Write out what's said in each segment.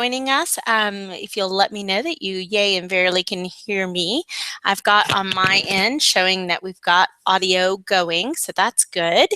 joining us. If you'll let me know that you yay and verily can hear me. I've got on my end showing that we've got audio going, so that's good.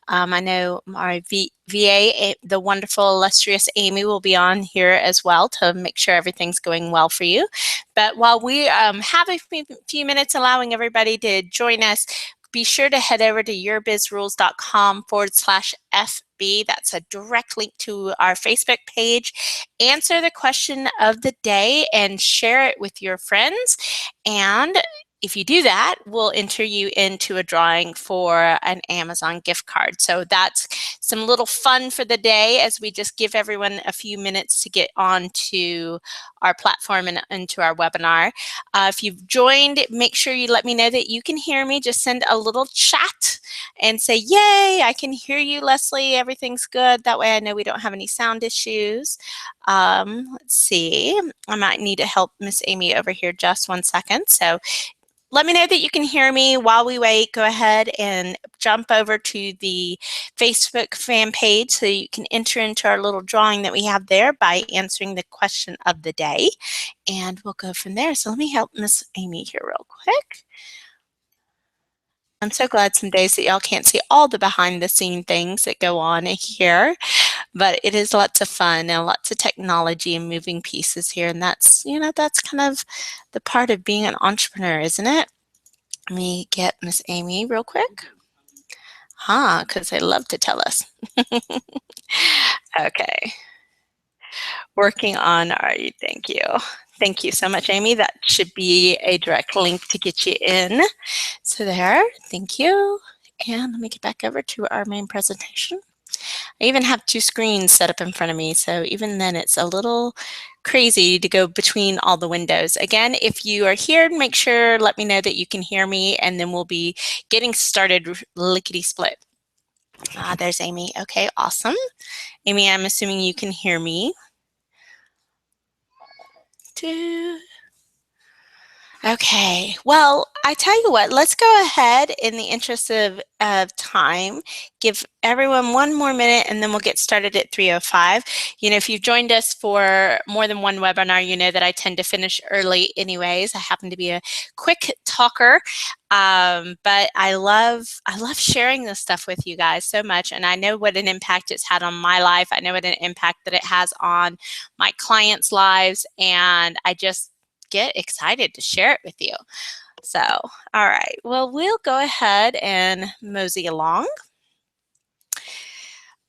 I know our VA, the wonderful, illustrious Amy, will be on here as well to make sure everything's going well for you. But while we have a few minutes allowing everybody to join us, be sure to head over to yourbizrules.com/FB. That's a direct link to our Facebook page. Answer the question of the day and share it with your friends. And if you do that, we'll enter you into a drawing for an Amazon gift card. So that's some little fun for the day as we just give everyone a few minutes to get onto our platform and into our webinar. If you've joined, make sure you let me know that you can hear me. Just send a little chat and say, yay, I can hear you, Leslie. Everything's good. That way I know we don't have any sound issues. Let's see. I might need to help Miss Amy over here just 1 second. So let me know that you can hear me. While we wait, go ahead and jump over to the Facebook fan page so you can enter into our little drawing that we have there by answering the question of the day. And we'll go from there. So let me help Miss Amy here real quick. I'm so glad some days that y'all can't see all the behind the scene things that go on here, but it is lots of fun and lots of technology and moving pieces here. And that's, you know, that's kind of the part of being an entrepreneur, isn't it? Let me get Miss Amy real quick. Because they love to tell us. Okay. Working on, all right, thank you. Thank you so much, Amy. That should be a direct link to get you in. So there, thank you. And let me get back over to our main presentation. I even have 2 screens set up in front of me, so even then it's a little crazy to go between all the windows. Again, if you are here, make sure, let me know that you can hear me, and then we'll be getting started lickety-split. There's Amy. Okay, awesome. Amy, I'm assuming you can hear me. Okay, well, I tell you what, let's go ahead in the interest of time, give everyone 1 more minute, and then we'll get started at 3:05. You know, if you've joined us for more than one webinar, you know that I tend to finish early anyways. I happen to be a quick talker, but I love sharing this stuff with you guys so much, and I know what an impact it's had on my life. I know what an impact that it has on my clients' lives, and I just get excited to share it with you. So, all right, well, we'll go ahead and mosey along.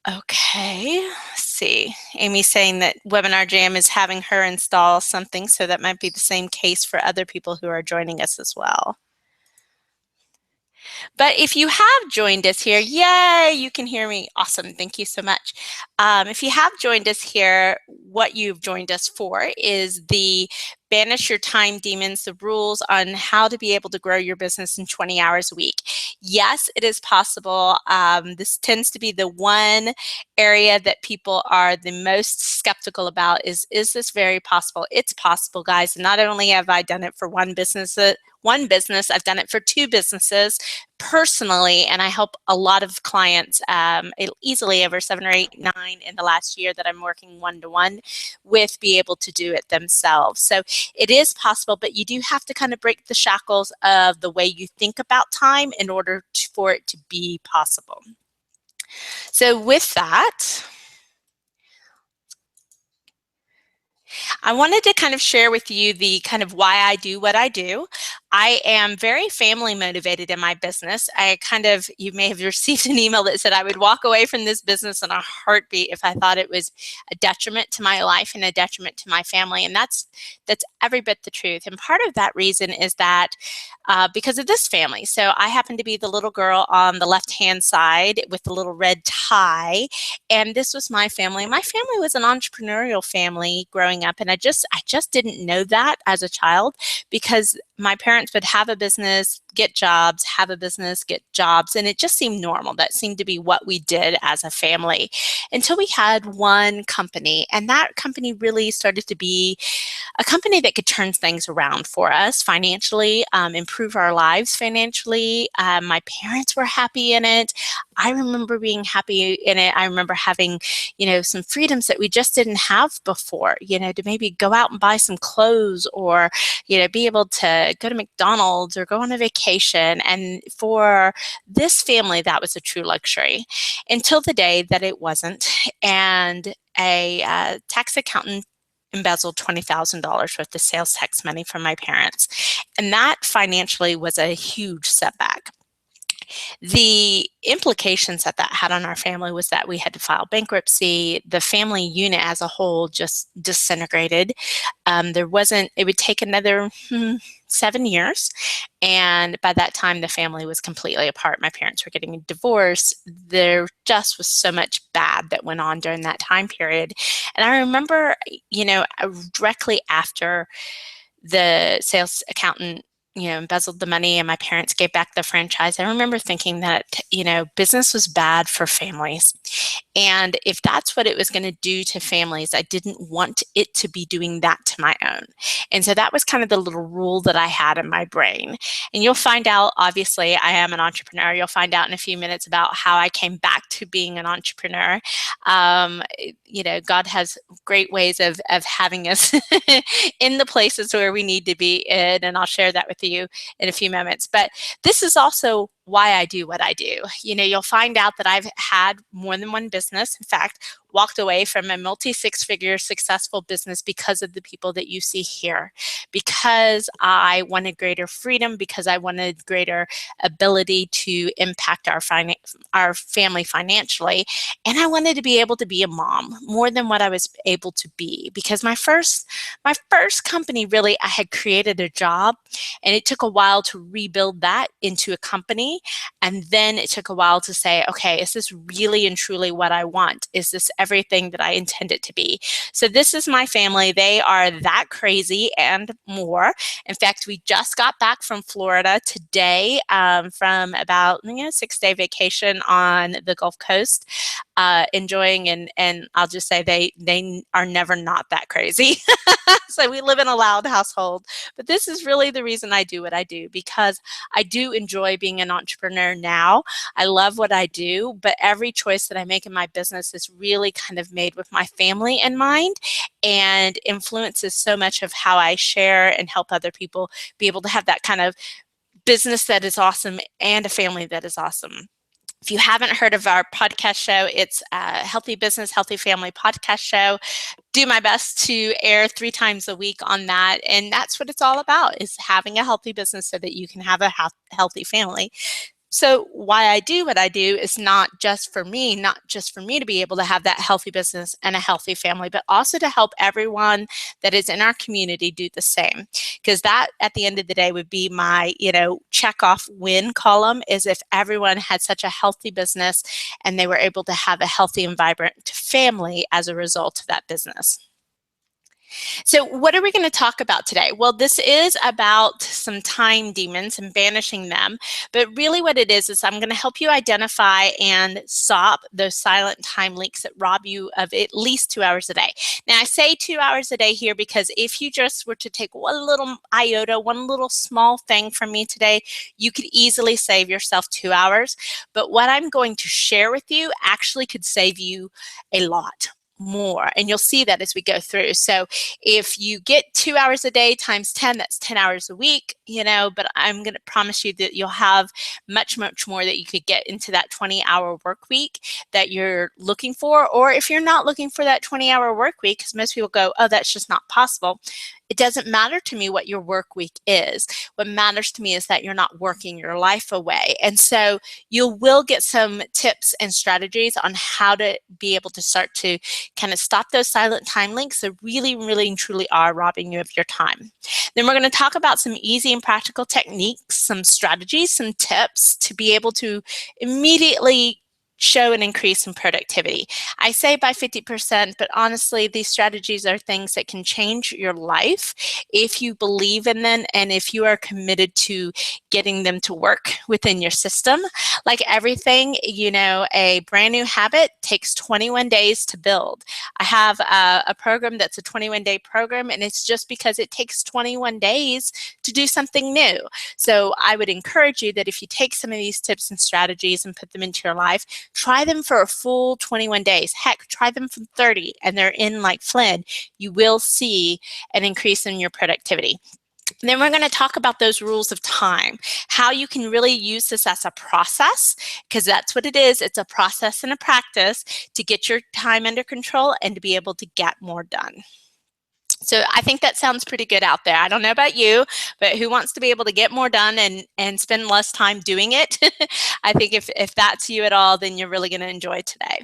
Okay, let's see. Amy's saying that Webinar Jam is having her install something, so that might be the same case for other people who are joining us as well. But if you have joined us here, yay, you can hear me. Awesome. Thank you so much. If you have joined us here, what you've joined us for is the Banish Your Time Demons, the rules on how to be able to grow your business in 20 hours a week. Yes, it is possible. This tends to be the one area that people are the most skeptical about is this very possible? It's possible, guys. Not only have I done it for one business, I've done it for 2 businesses personally, and I help a lot of clients, easily over 7 or 8, 9 in the last year that I'm working one-to-one with, be able to do it themselves. So it is possible, but you do have to kind of break the shackles of the way you think about time in order for it to be possible. So with that, I wanted to kind of share with you the kind of why I do what I do. I am very family motivated in my business. You may have received an email that said I would walk away from this business in a heartbeat if I thought it was a detriment to my life and a detriment to my family. And that's every bit the truth. And part of that reason is that because of this family. So I happen to be the little girl on the left-hand side with the little red tie. And this was my family. My family was an entrepreneurial family growing up. And I just didn't know that as a child because my parents would have a business, get jobs, have a business, get jobs, and it just seemed normal. That seemed to be what we did as a family until we had one company, and that company really started to be a company that could turn things around for us financially, improve our lives financially. My parents were happy in it. I remember being happy in it. I remember having, some freedoms that we just didn't have before, to maybe go out and buy some clothes, or, be able to go to McDonald's or go on a vacation. And for this family, that was a true luxury until the day that it wasn't. And a tax accountant embezzled $20,000 worth of sales tax money from my parents. And that financially was a huge setback. The implications that that had on our family was that we had to file bankruptcy. The family unit as a whole just disintegrated. It would take another 7 years. And by that time, the family was completely apart. My parents were getting a divorce. There just was so much bad that went on during that time period. And I remember, directly after the sales accountant embezzled the money and my parents gave back the franchise, I remember thinking that, business was bad for families. And if that's what it was going to do to families, I didn't want it to be doing that to my own. And so that was kind of the little rule that I had in my brain. And you'll find out, obviously, I am an entrepreneur. You'll find out in a few minutes about how I came back to being an entrepreneur. God has great ways of having us in the places where we need to be in, and I'll share that with you in a few moments. But this is also why I do what I do. You'll find out that I've had more than one business. In fact, walked away from a multi-six-figure successful business because of the people that you see here, because I wanted greater freedom, because I wanted greater ability to impact our family financially, and I wanted to be able to be a mom more than what I was able to be. Because my first company, really, I had created a job, and it took a while to rebuild that into a company. And then it took a while to say, okay, is this really and truly what I want? Is this everything that I intend it to be? So this is my family. They are that crazy and more. In fact, we just got back from Florida today, from about 6-day vacation on the Gulf Coast, enjoying, and I'll just say they are never not that crazy. So we live in a loud household. But this is really the reason I do what I do, because I do enjoy being an entrepreneur now. I love what I do, but every choice that I make in my business is really kind of made with my family in mind, and influences so much of how I share and help other people be able to have that kind of business that is awesome and a family that is awesome. If you haven't heard of our podcast show, it's a Healthy Business, Healthy Family podcast show. Do my best to air 3 times a week on that. And that's what it's all about, is having a healthy business so that you can have a healthy family. So why I do what I do is not just for me to be able to have that healthy business and a healthy family, but also to help everyone that is in our community do the same. Because that, at the end of the day, would be my, check off win column, is if everyone had such a healthy business and they were able to have a healthy and vibrant family as a result of that business. So what are we going to talk about today? Well, this is about some time demons and banishing them. But really what it is I'm going to help you identify and stop those silent time leaks that rob you of at least 2 hours a day. Now, I say 2 hours a day here because if you just were to take one little iota, one little small thing from me today, you could easily save yourself 2 hours. But what I'm going to share with you actually could save you a lot more, and you'll see that as we go through. So if you get 2 hours a day times 10, that's 10 hours a week, but I'm going to promise you that you'll have much, much more that you could get into that 20-hour work week that you're looking for. Or if you're not looking for that 20-hour work week, because most people go, oh, that's just not possible. It doesn't matter to me what your work week is. What matters to me is that you're not working your life away. And so you will get some tips and strategies on how to be able to start to kind of stop those silent time links that really, really and truly are robbing you of your time. Then we're going to talk about some easy and practical techniques, some strategies, some tips to be able to immediately show an increase in productivity. I say by 50%, but honestly, these strategies are things that can change your life if you believe in them and if you are committed to getting them to work within your system. Like everything, you know, a brand new habit takes 21 days to build. I have a program that's a 21-day program, and it's just because it takes 21 days to do something new. So I would encourage you that if you take some of these tips and strategies and put them into your life, try them for a full 21 days. Heck, try them for 30 and they're in like Flynn. You will see an increase in your productivity. And then we're going to talk about those rules of time, how you can really use this as a process, because that's what it is. It's a process and a practice to get your time under control and to be able to get more done. So I think that sounds pretty good out there. I don't know about you, but who wants to be able to get more done and spend less time doing it? I think if that's you at all, then you're really going to enjoy today.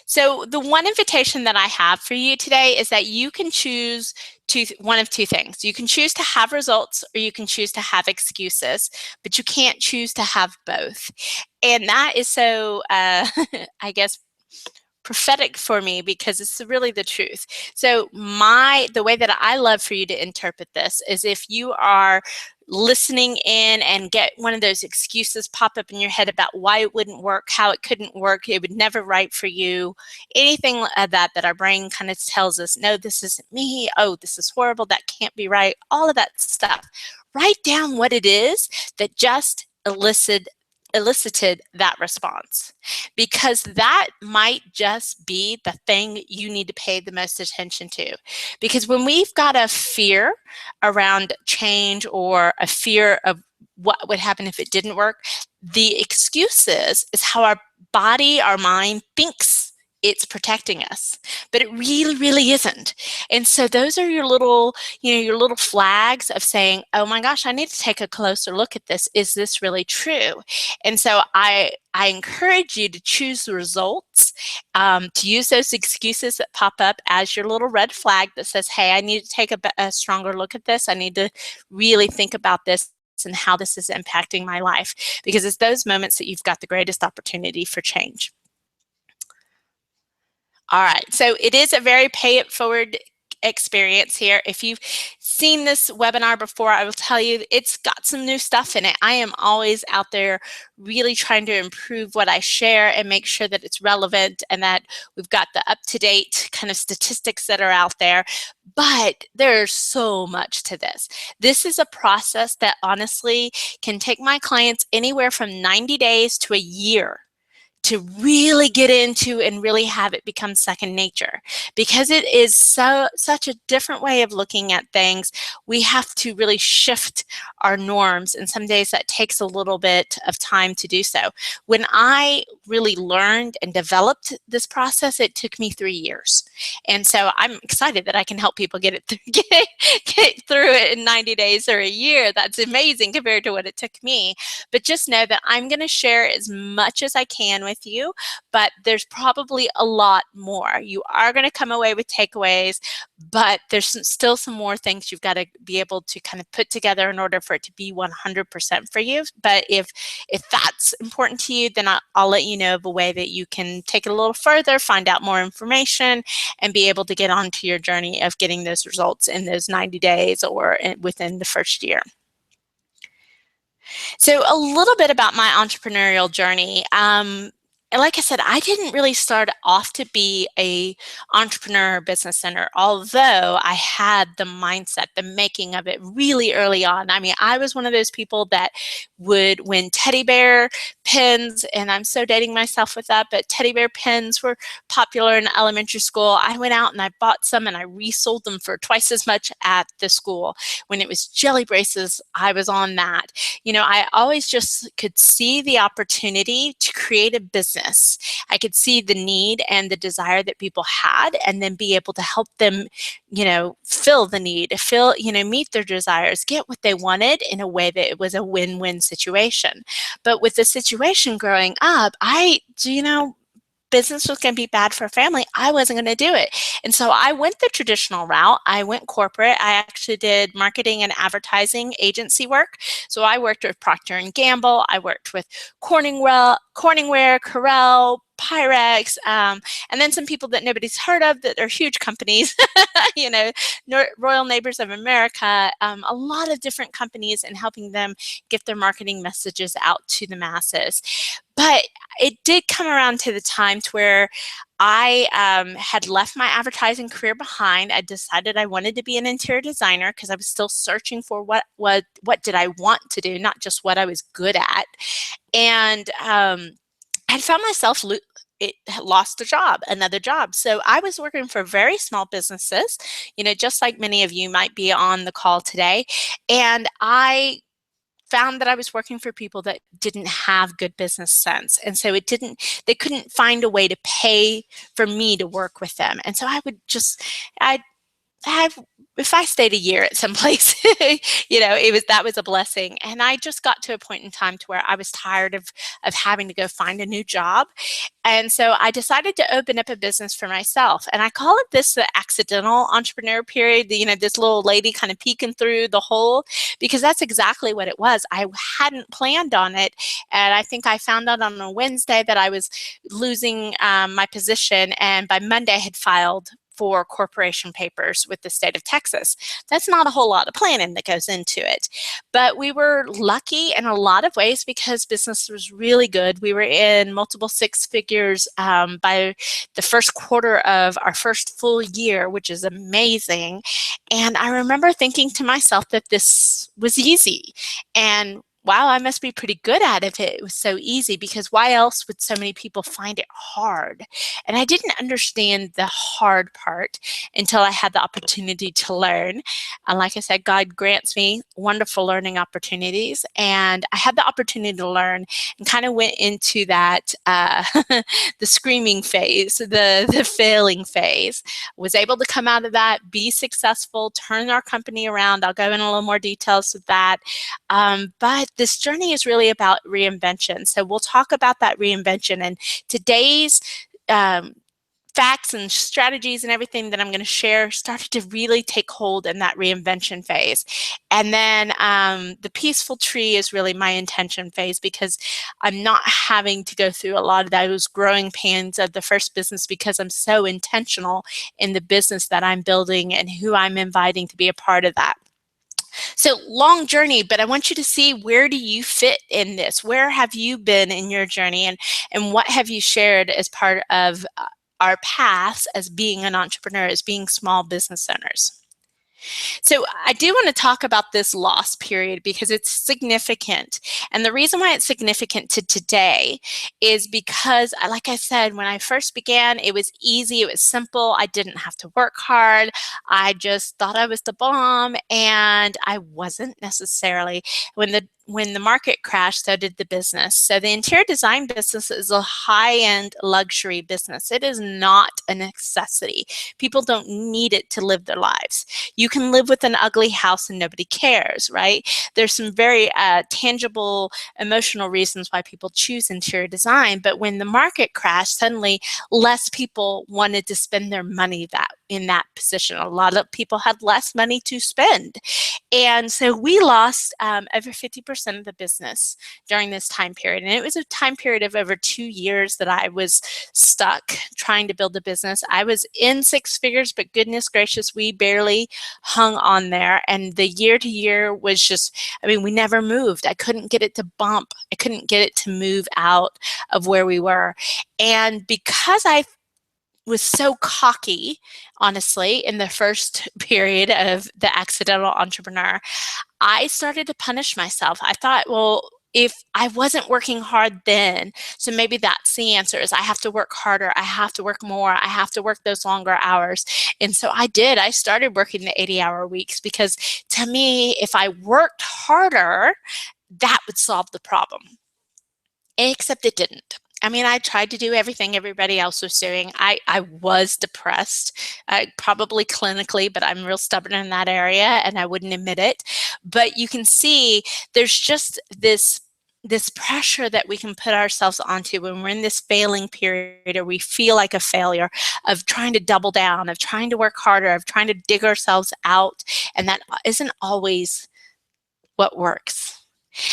So the one invitation that I have for you today is that you can choose one of two things. You can choose to have results or you can choose to have excuses, but you can't choose to have both. And that is so, I guess, prophetic for me because it's really the truth. So the way that I love for you to interpret this is if you are listening in and get one of those excuses pop up in your head about why it wouldn't work, how it couldn't work, it would never right for you, anything that our brain kind of tells us, no, this isn't me, oh, this is horrible, that can't be right, all of that stuff. Write down what it is that just elicited that response, because that might just be the thing you need to pay the most attention to. Because when we've got a fear around change or a fear of what would happen if it didn't work, the excuses is how our body, our mind thinks it's protecting us, but it really isn't. And so those are your little, your little flags of saying, oh my gosh, I need to take a closer look at this. Is this really true? And so I encourage you to choose the results, to use those excuses that pop up as your little red flag that says, hey, I need to take a stronger look at this. I need to really think about this and how this is impacting my life, because it's those moments that you've got the greatest opportunity for change. All right, so it is a very pay it forward experience here. If you've seen this webinar before, I will tell you it's got some new stuff in it. I am always out there really trying to improve what I share and make sure that it's relevant and that we've got the up-to-date kind of statistics that are out there. But there's so much to this. This is a process that honestly can take my clients anywhere from 90 days to a year to really get into and really have it become second nature, because it is such a different way of looking at things. We have to really shift our norms, and some days that takes a little bit of time to do so. When I really learned and developed this process, it took me 3 years, and so I'm excited that I can help people get through it in 90 days or a year. That's amazing compared to what it took me. But just know that I'm going to share as much as I can with you, but there's probably a lot more. You are going to come away with takeaways, but there's still some more things you've got to be able to kind of put together in order for it to be 100% for you. But if that's important to you, then I'll let you know of a way that you can take it a little further, find out more information, and be able to get onto your journey of getting those results in those 90 days or within the first year. So a little bit about my entrepreneurial journey. Like I said, I didn't really start off to be a entrepreneur or business owner, although I had the mindset, the making of it really early on. I mean, I was one of those people that would win teddy bear pins, and I'm so dating myself with that, but teddy bear pins were popular in elementary school. I went out and I bought some and I resold them for twice as much at the school. When it was jelly braces, I was on that. I always just could see the opportunity to create a business. I could see the need and the desire that people had, and then be able to help them, fill the need, meet their desires, get what they wanted in a way that it was a win-win situation. But with the situation growing up, business was going to be bad for family, I wasn't going to do it. And so I went the traditional route. I went corporate. I actually did marketing and advertising agency work. So I worked with Procter and Gamble. I worked with Corningware, Corel, Pyrex, and then some people that nobody's heard of that are huge companies, you know, Royal Neighbors of America, a lot of different companies, and helping them get their marketing messages out to the masses. But it did come around to the time to where I had left my advertising career behind. I decided I wanted to be an interior designer because I was still searching for what did I want to do, not just what I was good at. And I found myself lost a job, another job. So I was working for very small businesses, you know, just like many of you might be on the call today. And I found that I was working for people that didn't have good business sense. And so they couldn't find a way to pay for me to work with them. And so I if I stayed a year at some place, you know, that was a blessing. And I just got to a point in time to where I was tired of having to go find a new job. And so I decided to open up a business for myself. And I call it the accidental entrepreneur period, you know, this little lady kind of peeking through the hole, because that's exactly what it was. I hadn't planned on it. And I think I found out on a Wednesday that I was losing my position. And by Monday I had filed for corporation papers with the state of Texas. That's not a whole lot of planning that goes into it. But we were lucky in a lot of ways because business was really good. We were in multiple six figures by the first quarter of our first full year, which is amazing. And I remember thinking to myself that this was easy. And wow, I must be pretty good at it if it was so easy, because why else would so many people find it hard? And I didn't understand the hard part until I had the opportunity to learn. And like I said, God grants me wonderful learning opportunities. And I had the opportunity to learn and kind of went into that, the screaming phase, the failing phase. Was able to come out of that, be successful, turn our company around. I'll go in a little more details with that. But this journey is really about reinvention. So we'll talk about that reinvention, and today's facts and strategies and everything that I'm going to share started to really take hold in that reinvention phase. And then the peaceful tree is really my intention phase, because I'm not having to go through a lot of those growing pains of the first business, because I'm so intentional in the business that I'm building and who I'm inviting to be a part of that. So long journey, but I want you to see, where do you fit in this? Where have you been in your journey, and what have you shared as part of our paths as being an entrepreneur, as being small business owners? So I do want to talk about this loss period because it's significant. And the reason why it's significant to today is because, like I said, when I first began, it was easy, it was simple. I didn't have to work hard. I just thought I was the bomb, and I wasn't necessarily. When the market crashed, so did the business. So the interior design business is a high-end luxury business. It is not a necessity. People don't need it to live their lives. You can live with an ugly house and nobody cares, right? There's some very tangible, emotional reasons why people choose interior design. But when the market crashed, suddenly less people wanted to spend their money in that position. A lot of people had less money to spend. And so we lost over 50% of the business during this time period. And it was a time period of over 2 years that I was stuck trying to build a business. I was in six figures, but goodness gracious, we barely hung on there. And the year to year was just, we never moved. I couldn't get it to bump. I couldn't get it to move out of where we were. And because I was so cocky, honestly, in the first period of the accidental entrepreneur, I started to punish myself. I thought, well, if I wasn't working hard then, so maybe that's the answer, is I have to work harder. I have to work more. I have to work those longer hours. And so I did. I started working the 80-hour weeks, because to me, if I worked harder, that would solve the problem. Except it didn't. I tried to do everything everybody else was doing. I was depressed, probably clinically, but I'm real stubborn in that area and I wouldn't admit it. But you can see there's just this this pressure that we can put ourselves onto when we're in this failing period, or we feel like a failure, of trying to double down, of trying to work harder, of trying to dig ourselves out, and that isn't always what works.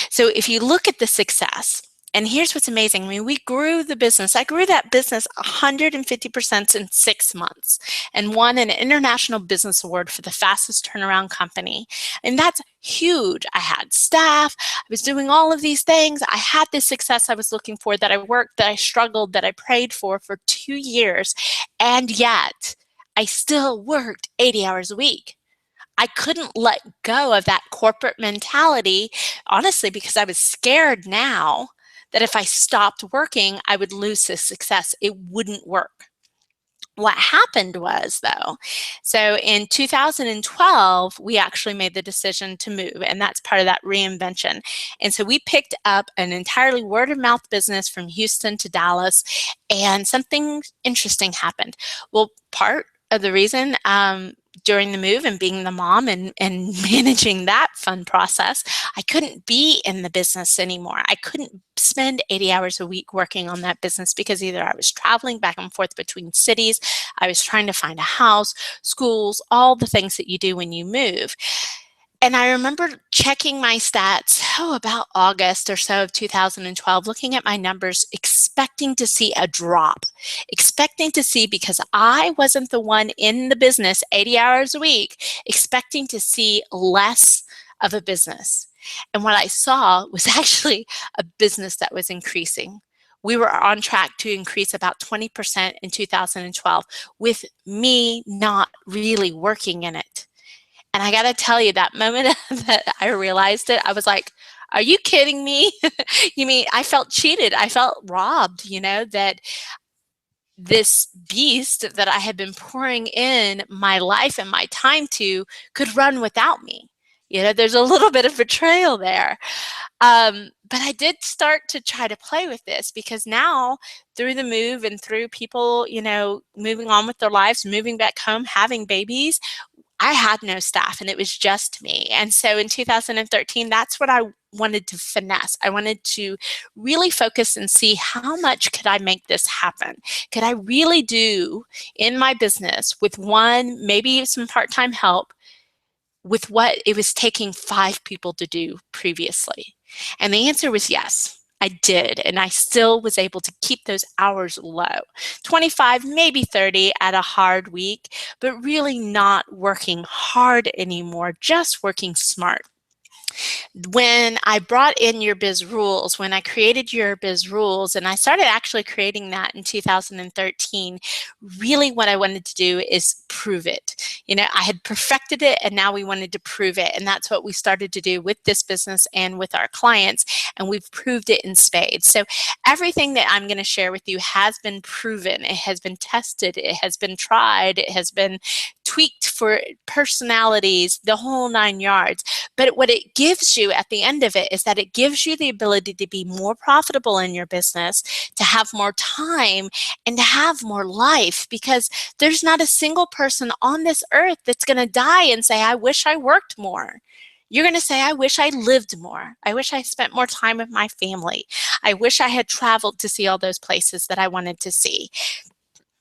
So if you look at the success, and here's what's amazing. I mean, we grew the business. I grew that business 150% in 6 months and won an International Business Award for the fastest turnaround company. And that's huge. I had staff. I was doing all of these things. I had this success I was looking for, that I worked, that I struggled, that I prayed for 2 years. And yet I still worked 80 hours a week. I couldn't let go of that corporate mentality, honestly, because I was scared now that if I stopped working, I would lose this success. It wouldn't work. What happened was, though, so in 2012, we actually made the decision to move, and that's part of that reinvention. And so we picked up an entirely word of mouth business from Houston to Dallas, and something interesting happened. Well, part of the reason during the move and being the mom and managing that fun process, I couldn't be in the business anymore. I couldn't spend 80 hours a week working on that business because either I was traveling back and forth between cities, I was trying to find a house, schools, all the things that you do when you move. And I remember checking my stats, about August or so of 2012, looking at my numbers, expecting to see a drop, expecting to see, because I wasn't the one in the business 80 hours a week, expecting to see less of a business. And what I saw was actually a business that was increasing. We were on track to increase about 20% in 2012 with me not really working in it. And I got to tell you, that moment that I realized it, I was like, are you kidding me? You mean I felt cheated? I felt robbed, that this beast that I had been pouring in my life and my time to could run without me. There's a little bit of betrayal there. But I did start to try to play with this, because now, through the move and through people, moving on with their lives, moving back home, having babies, I had no staff, and it was just me. And so in 2013, that's what I wanted to finesse. I wanted to really focus and see, how much could I make this happen? Could I really do in my business with one, maybe some part-time help, with what it was taking 5 people to do previously? And the answer was yes. I did, and I still was able to keep those hours low. 25, maybe 30 at a hard week, but really not working hard anymore, just working smart. When I brought in Your Biz Rules, when I created Your Biz Rules, and I started actually creating that in 2013, really what I wanted to do is prove it. I had perfected it, and now we wanted to prove it. And that's what we started to do with this business and with our clients. And we've proved it in spades. So everything that I'm going to share with you has been proven. It has been tested. It has been tried. It has been tweaked for personalities, the whole 9 yards. But what it gives you at the end of it is that it gives you the ability to be more profitable in your business, to have more time, and to have more life, because there's not a single person on this earth that's going to die and say, I wish I worked more. You're going to say, I wish I lived more. I wish I spent more time with my family. I wish I had traveled to see all those places that I wanted to see.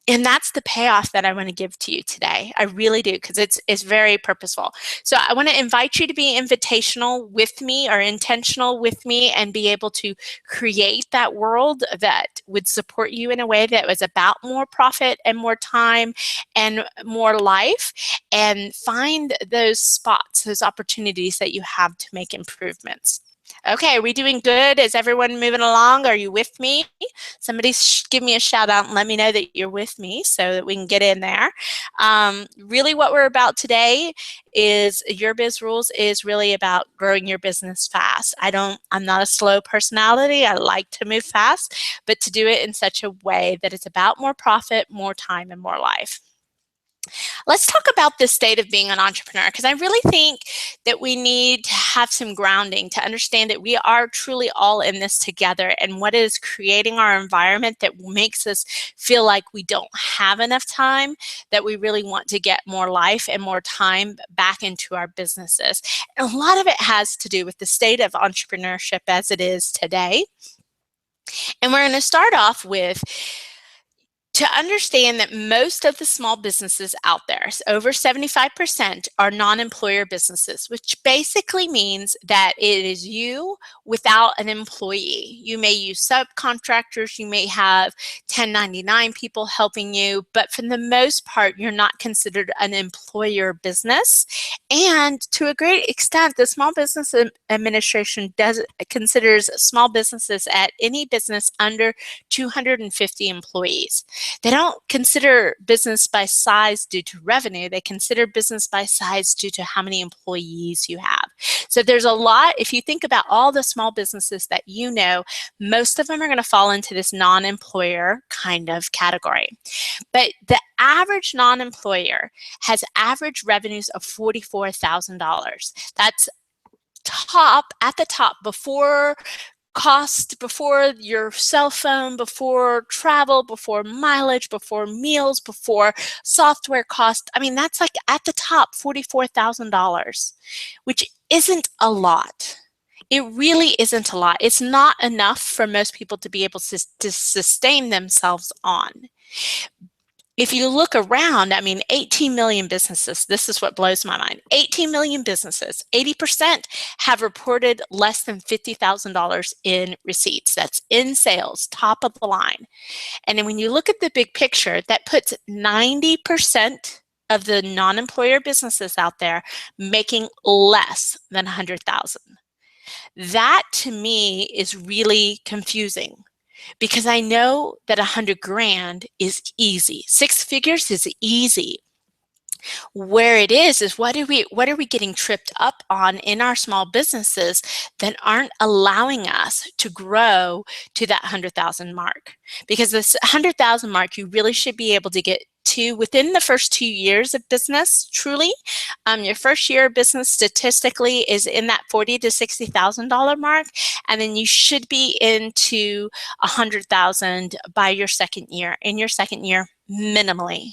And that's the payoff that I want to give to you today. I really do, because it's very purposeful. So I want to invite you to be invitational with me, or intentional with me, and be able to create that world that would support you in a way that was about more profit and more time and more life, and find those spots, those opportunities that you have to make improvements. Okay, are we doing good? Is everyone moving along? Are you with me? Somebody give me a shout out and let me know that you're with me so that we can get in there. Really what we're about today is Your Biz Rules is really about growing your business fast. I'm not a slow personality. I like to move fast, but to do it in such a way that it's about more profit, more time, and more life. Let's talk about the state of being an entrepreneur, because I really think that we need to have some grounding to understand that we are truly all in this together, and what is creating our environment that makes us feel like we don't have enough time, that we really want to get more life and more time back into our businesses. And a lot of it has to do with the state of entrepreneurship as it is today. And we're going to start off with to understand that most of the small businesses out there, so over 75%, are non-employer businesses, which basically means that it is you without an employee. You may use subcontractors, you may have 1099 people helping you, but for the most part, you're not considered an employer business. And to a great extent, the Small Business Administration considers small businesses at any business under 250 employees. They don't consider business by size due to revenue. They consider business by size due to how many employees you have. So there's a lot, if you think about all the small businesses that you know, most of them are going to fall into this non-employer kind of category. But the average non-employer has average revenues of $44,000. That's at the top, before cost, before your cell phone, before travel, before mileage, before meals, before software cost. I mean, that's like at the top, $44,000, which isn't a lot. It really isn't a lot. It's not enough for most people to be able to sustain themselves on. If you look around, I mean, 18 million businesses, this is what blows my mind. 18 million businesses, 80% have reported less than $50,000 in receipts. That's in sales, top of the line. And then when you look at the big picture, that puts 90% of the non-employer businesses out there making less than 100,000. That to me is really confusing, because I know that 100 grand is easy. 6 figures is easy. Where it is what are we getting tripped up on in our small businesses that aren't allowing us to grow to that 100,000 mark? Because this 100,000 mark, you really should be able to get to within the first 2 years of business, truly. Your first year of business statistically is in that $40,000 to $60,000 mark, and then you should be into 100,000 by your second year. In your second year, minimally.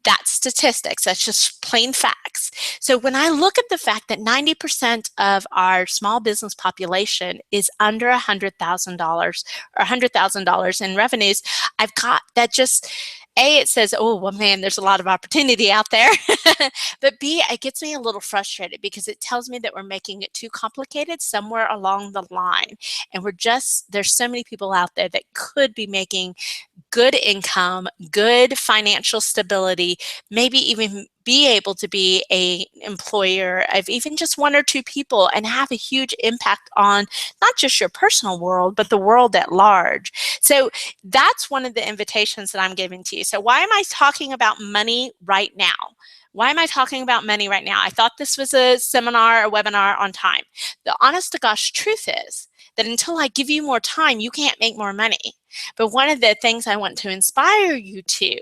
That's statistics. That's just plain facts. So when I look at the fact that 90% of our small business population is under $100,000 or $100,000 in revenues, I've got that just, A, it says, oh, well, man, there's a lot of opportunity out there. But B, it gets me a little frustrated, because it tells me that we're making it too complicated somewhere along the line. And there's so many people out there that could be making good income, good financial stability, maybe even be able to be an employer of even just 1 or 2 people and have a huge impact on not just your personal world, but the world at large. So that's one of the invitations that I'm giving to you. So why am I talking about money right now? Why am I talking about money right now? I thought this was a seminar, a webinar on time. The honest to gosh truth is that until I give you more time, you can't make more money. But one of the things I want to inspire you to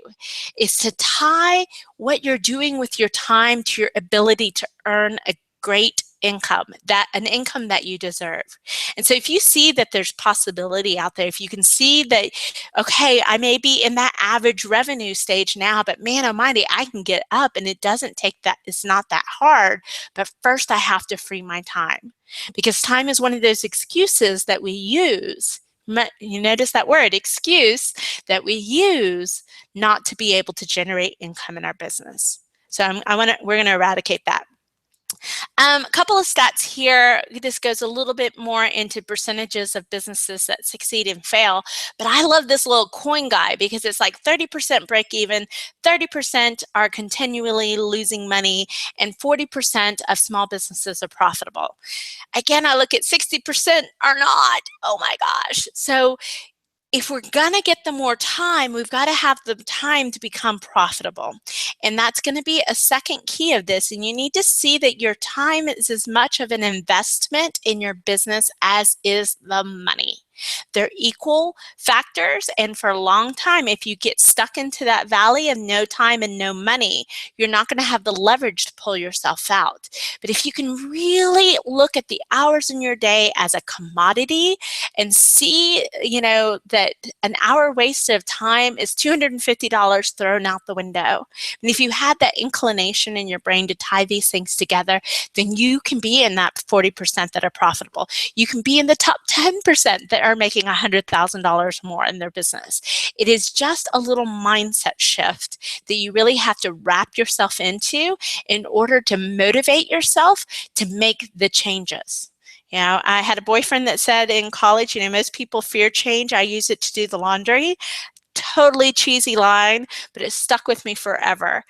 is to tie what you're doing with your time to your ability to earn a great income, an income that you deserve. And so if you see that there's possibility out there, if you can see that, okay, I may be in that average revenue stage now, but man almighty, I can get up, and it's not that hard. But first I have to free my time, because time is one of those excuses that we use. You notice that word, excuse, that we use not to be able to generate income in our business. So we're going to eradicate that. A couple of stats here. This goes a little bit more into percentages of businesses that succeed and fail, but I love this little coin guy, because it's like 30% break even, 30% are continually losing money, and 40% of small businesses are profitable. Again, I look at 60% are not. Oh my gosh. So if we're going to get the more time, we've got to have the time to become profitable. And that's going to be a second key of this. And you need to see that your time is as much of an investment in your business as is the money. They're equal factors, and for a long time, if you get stuck into that valley of no time and no money, you're not going to have the leverage to pull yourself out. But if you can really look at the hours in your day as a commodity and see, that an hour wasted of time is $250 thrown out the window. And if you had that inclination in your brain to tie these things together, then you can be in that 40% that are profitable. You can be in the top 10% that are making $100,000 more in their business. It is just a little mindset shift that you really have to wrap yourself into in order to motivate yourself to make the changes. I had a boyfriend that said in college, most people fear change. I use it to do the laundry. Totally cheesy line, but it stuck with me forever.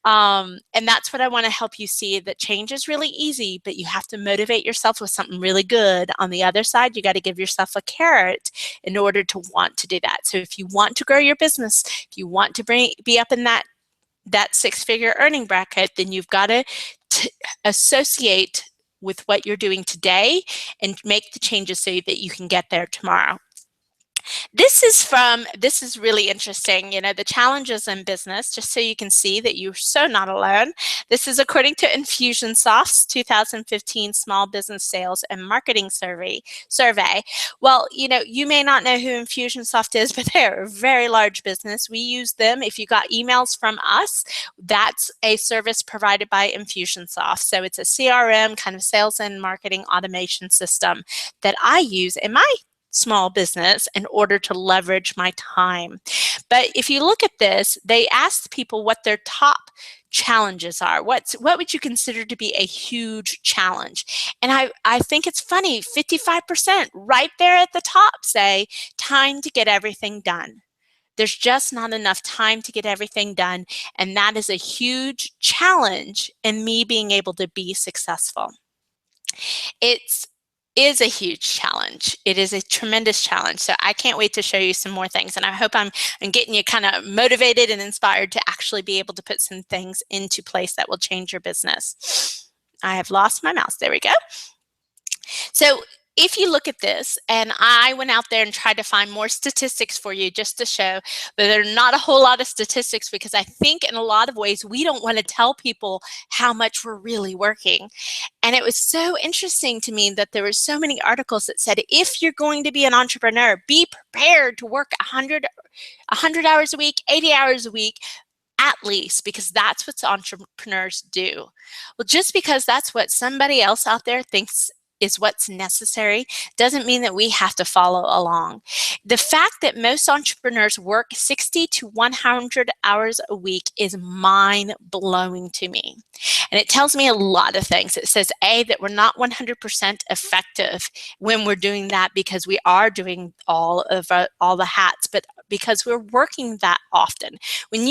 And that's what I want to help you see, that change is really easy, but you have to motivate yourself with something really good. On the other side, you got to give yourself a carrot in order to want to do that. So if you want to grow your business, if you want to be up in that six-figure earning bracket, then you've got to associate with what you're doing today and make the changes so that you can get there tomorrow. This is really interesting, the challenges in business, just so you can see that you're so not alone. This is according to Infusionsoft's 2015 Small Business Sales and Marketing Survey. Well, you may not know who Infusionsoft is, but they're a very large business. We use them. If you got emails from us, that's a service provided by Infusionsoft. So it's a CRM, kind of sales and marketing automation system that I use in my small business in order to leverage my time. But if you look at this, they asked people what their top challenges are. What would you consider to be a huge challenge? And I think it's funny, 55% right there at the top say time to get everything done. There's just not enough time to get everything done, and that is a huge challenge in me being able to be successful. Is a huge challenge. It is a tremendous challenge. So I can't wait to show you some more things. And I hope I'm getting you kind of motivated and inspired to actually be able to put some things into place that will change your business. I have lost my mouse. There we go. So if you look at this, and I went out there and tried to find more statistics for you just to show, but there are not a whole lot of statistics, because I think in a lot of ways we don't want to tell people how much we're really working. And it was so interesting to me that there were so many articles that said, if you're going to be an entrepreneur, be prepared to work 100 hours a week, 80 hours a week, at least, because that's what entrepreneurs do. Well, just because that's what somebody else out there thinks is what's necessary doesn't mean that we have to follow along. The fact that most entrepreneurs work 60 to 100 hours a week is mind-blowing to me. And it tells me a lot of things. It says, A, that we're not 100% effective when we're doing that, because we are doing all the hats, but because we're working that often. When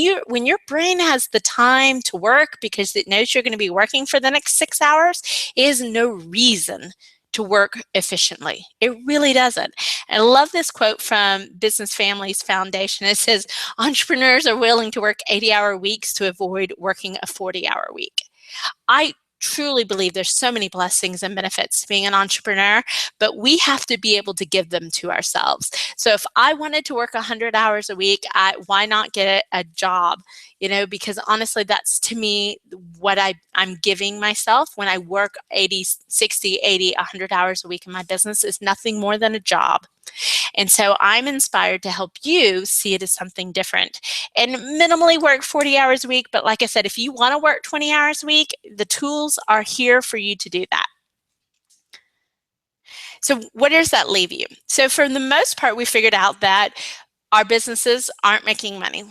your brain has the time to work because it knows you're going to be working for the next 6 hours, it is no reason to work efficiently. It really doesn't. And I love this quote from Business Families Foundation. It says, entrepreneurs are willing to work 80-hour weeks to avoid working a 40-hour week. I truly believe there's so many blessings and benefits to being an entrepreneur, but we have to be able to give them to ourselves. So if I wanted to work 100 hours a week, why not get a job? Because honestly, that's to me what I'm giving myself when I work 80, 60, 80, 100 hours a week in my business is nothing more than a job. And so I'm inspired to help you see it as something different and minimally work 40 hours a week. But like I said, if you want to work 20 hours a week, the tools are here for you to do that. So where does that leave you? So for the most part, we figured out that our businesses aren't making money.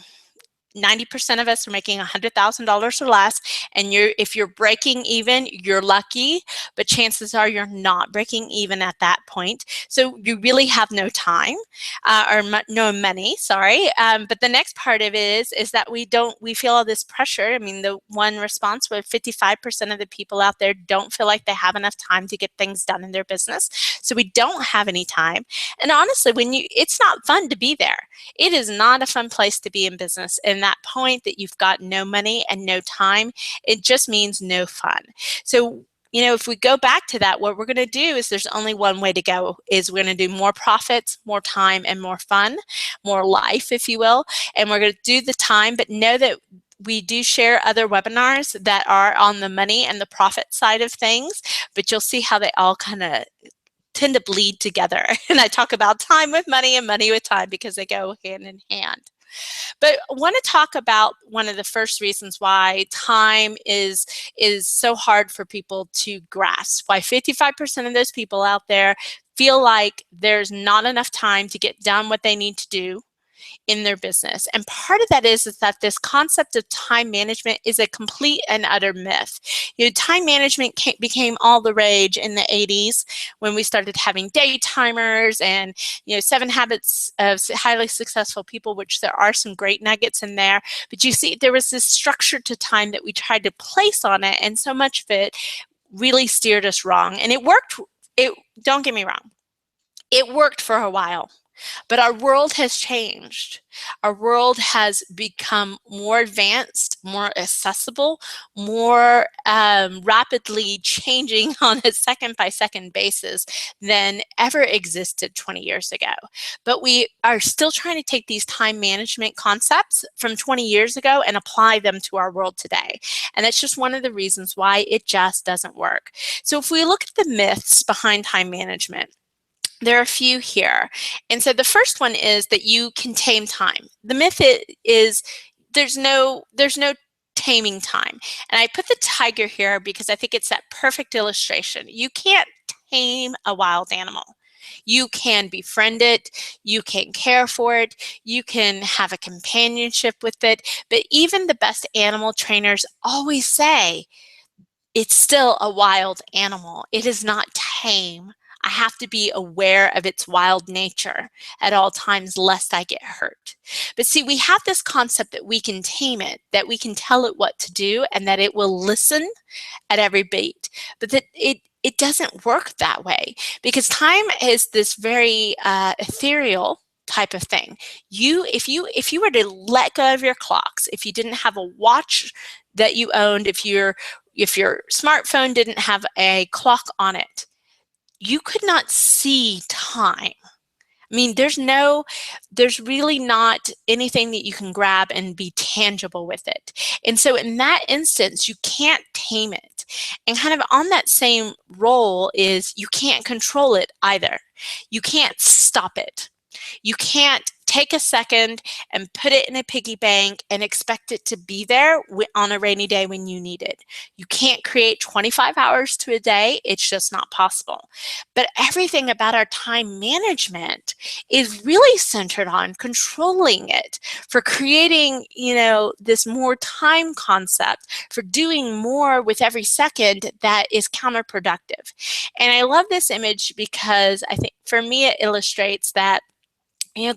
90% of us are making $100,000 or less, and if you're breaking even, you're lucky, but chances are you're not breaking even at that point. So you really have no time or no money, sorry. But the next part of it is that we feel all this pressure. I mean, the one response was 55% of the people out there don't feel like they have enough time to get things done in their business. So we don't have any time. And honestly, it's not fun to be there. It is not a fun place to be in business. And that point that you've got no money and no time, it just means no fun. So if we go back to that, what we're going to do is there's only one way to go, is we're going to do more profits, more time, and more fun, more life, if you will. And we're going to do the time, but know that we do share other webinars that are on the money and the profit side of things, but you'll see how they all kind of tend to bleed together. And I talk about time with money and money with time because they go hand in hand. But I want to talk about one of the first reasons why time is so hard for people to grasp, why 55% of those people out there feel like there's not enough time to get done what they need to do in their business. And part of that is that this concept of time management is a complete and utter myth. Time management became all the rage in the 80s when we started having day timers and 7 habits of highly successful people, which there are some great nuggets in there. But you see, there was this structure to time that we tried to place on it, and so much of it really steered us wrong. And it worked. Don't get me wrong. It worked for a while. But our world has changed. Our world has become more advanced, more accessible, more rapidly changing on a second-by-second basis than ever existed 20 years ago. But we are still trying to take these time management concepts from 20 years ago and apply them to our world today. And that's just one of the reasons why it just doesn't work. So if we look at the myths behind time management, there are a few here. And so the first one is that you can tame time. The myth is there's no taming time. And I put the tiger here because I think it's that perfect illustration. You can't tame a wild animal. You can befriend it, you can care for it, you can have a companionship with it, but even the best animal trainers always say it's still a wild animal. It is not tame. I have to be aware of its wild nature at all times lest I get hurt. But see, we have this concept that we can tame it, that we can tell it what to do, and that it will listen at every beat. But that it doesn't work that way, because time is this very ethereal type of thing. If you were to let go of your clocks, if you didn't have a watch that you owned, if your smartphone didn't have a clock on it, you could not see time. I mean, there's really not anything that you can grab and be tangible with it. And so in that instance, you can't tame it. And kind of on that same role is you can't control it either. You can't stop it. You can't take a second and put it in a piggy bank and expect it to be there on a rainy day when you need it. You can't create 25 hours to a day. It's just not possible. But everything about our time management is really centered on controlling it, for creating, this more time concept, for doing more with every second that is counterproductive. And I love this image because I think for me it illustrates that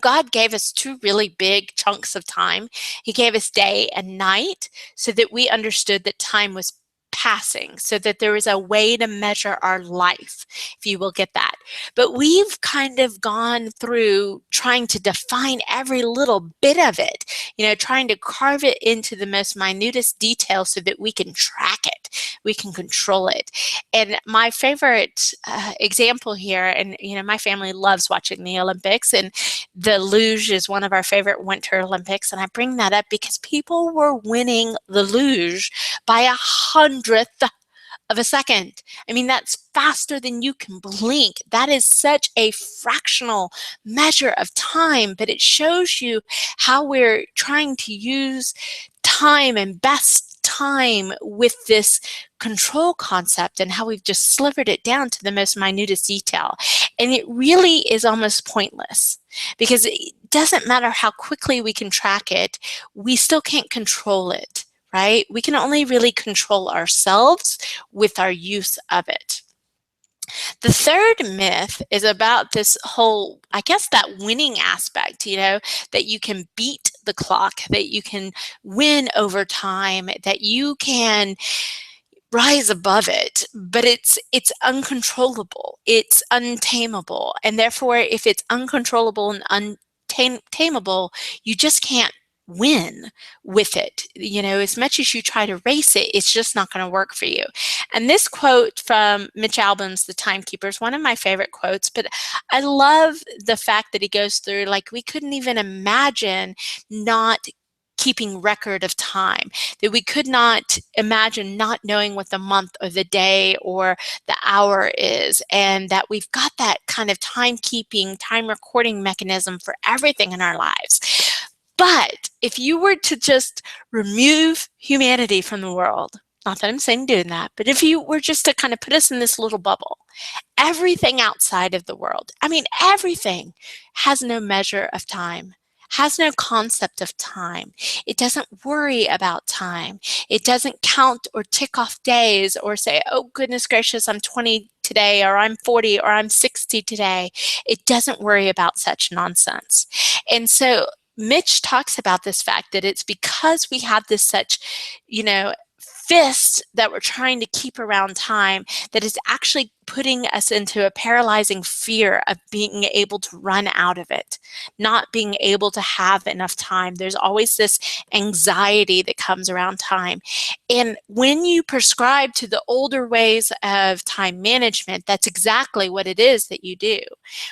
God gave us 2 really big chunks of time. He gave us day and night so that we understood that time was passing, so that there was a way to measure our life, if you will get that. But we've kind of gone through trying to define every little bit of it, trying to carve it into the most minutest detail so that we can track it, we can control it. And my favorite example here, and my family loves watching the Olympics, and the luge is one of our favorite winter Olympics. And I bring that up because people were winning the luge by 100th of a second. I mean, that's faster than you can blink. That is such a fractional measure of time, but it shows you how we're trying to use time and best time with this control concept, and how we've just slivered it down to the most minutest detail. And it really is almost pointless, because it doesn't matter how quickly we can track it, we still can't control it, right? We can only really control ourselves with our use of it. The third myth is about this whole, I guess, that winning aspect, that you can beat the clock, that you can win over time, that you can rise above it, but it's uncontrollable, it's untamable, and therefore if it's uncontrollable and untamable, you just can't win with it. You know, as much as you try to race it, it's just not going to work for you. And this quote from Mitch Albom's The Timekeeper is one of my favorite quotes, but I love the fact that he goes through, like, we couldn't even imagine not keeping record of time, that we could not imagine not knowing what the month or the day or the hour is, and that we've got that kind of timekeeping, time recording mechanism for everything in our lives. But if you were to just remove humanity from the world, not that I'm saying doing that, but if you were just to kind of put us in this little bubble, everything outside of the world, I mean, everything has no measure of time, has no concept of time. It doesn't worry about time. It doesn't count or tick off days or say, oh, goodness gracious, I'm 20 today, or I'm 40, or I'm 60 today. It doesn't worry about such nonsense. And so Mitch talks about this fact that it's because we have this such, fist that we're trying to keep around time that is actually putting us into a paralyzing fear of being able to run out of it, not being able to have enough time. There's always this anxiety that comes around time. And when you prescribe to the older ways of time management, that's exactly what it is that you do.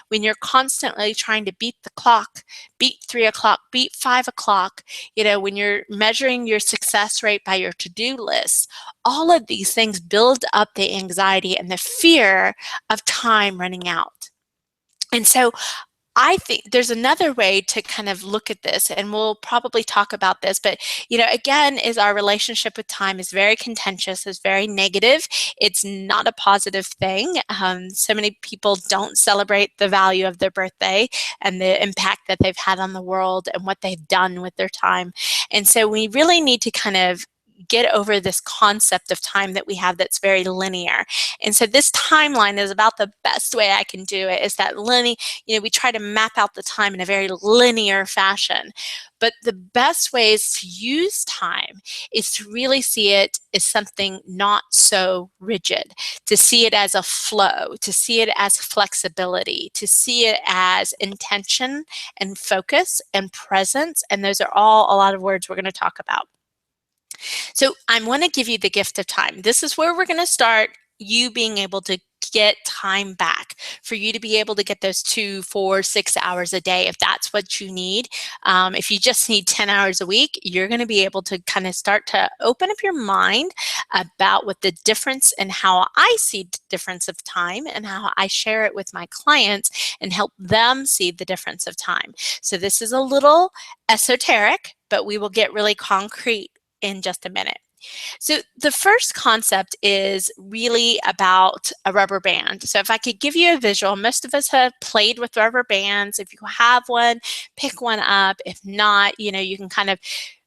When you're constantly trying to beat the clock, beat 3 o'clock, beat 5 o'clock, when you're measuring your success rate by your to-do list, all of these things build up the anxiety and the fear of time running out. And so I think there's another way to kind of look at this, and we'll probably talk about this, but, again, is our relationship with time is very contentious, is very negative. It's not a positive thing. So many people don't celebrate the value of their birthday and the impact that they've had on the world and what they've done with their time. And so we really need to kind of get over this concept of time that we have that's very linear. And so this timeline is about the best way I can do it, is that linear, we try to map out the time in a very linear fashion. But the best ways to use time is to really see it as something not so rigid, to see it as a flow, to see it as flexibility, to see it as intention and focus and presence. And those are all a lot of words we're going to talk about. So I want to give you the gift of time. This is where we're going to start you being able to get time back, for you to be able to get those 2, 4, 6 hours a day if that's what you need. If you just need 10 hours a week, you're going to be able to kind of start to open up your mind about what the difference and how I see the difference of time and how I share it with my clients and help them see the difference of time. So this is a little esoteric, but we will get really concrete in just a minute. So the first concept is really about a rubber band. So if I could give you a visual, most of us have played with rubber bands. If you have one, pick one up. If not, you can kind of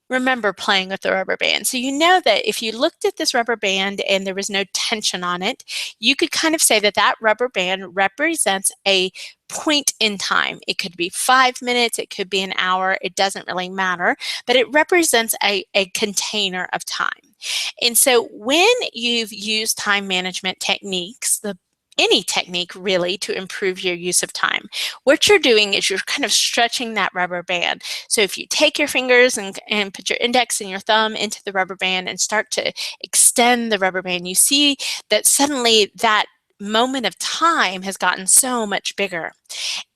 remember playing with the rubber band. So you know that if you looked at this rubber band and there was no tension on it, you could kind of say that that rubber band represents a point in time. It could be 5 minutes, it could be an hour, it doesn't really matter, but it represents a container of time. And so when you've used time management techniques, any technique really, to improve your use of time, what you're doing is you're kind of stretching that rubber band. So if you take your fingers and put your index and your thumb into the rubber band and start to extend the rubber band, you see that suddenly that moment of time has gotten so much bigger.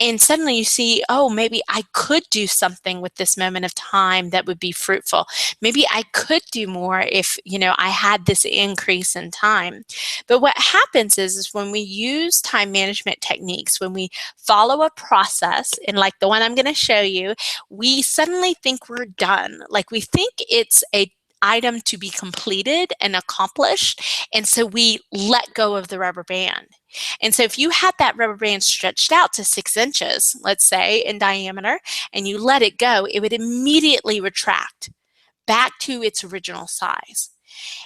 And suddenly you see, oh, maybe I could do something with this moment of time that would be fruitful. Maybe I could do more if, I had this increase in time. But what happens is when we use time management techniques, when we follow a process, and like the one I'm going to show you, we suddenly think we're done. Like we think it's a item to be completed and accomplished, and so we let go of the rubber band. And so if you had that rubber band stretched out to 6 inches, let's say, in diameter, and you let it go, it would immediately retract back to its original size.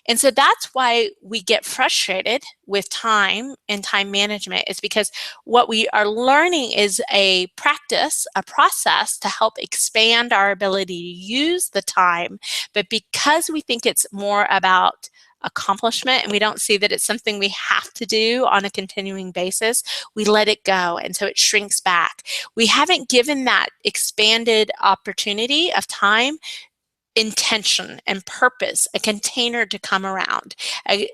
And so that's why we get frustrated with time and time management, is because what we are learning is a practice, a process to help expand our ability to use the time. But because we think it's more about accomplishment and we don't see that it's something we have to do on a continuing basis, we let it go. And so it shrinks back. We haven't given that expanded opportunity of time intention and purpose, a container to come around,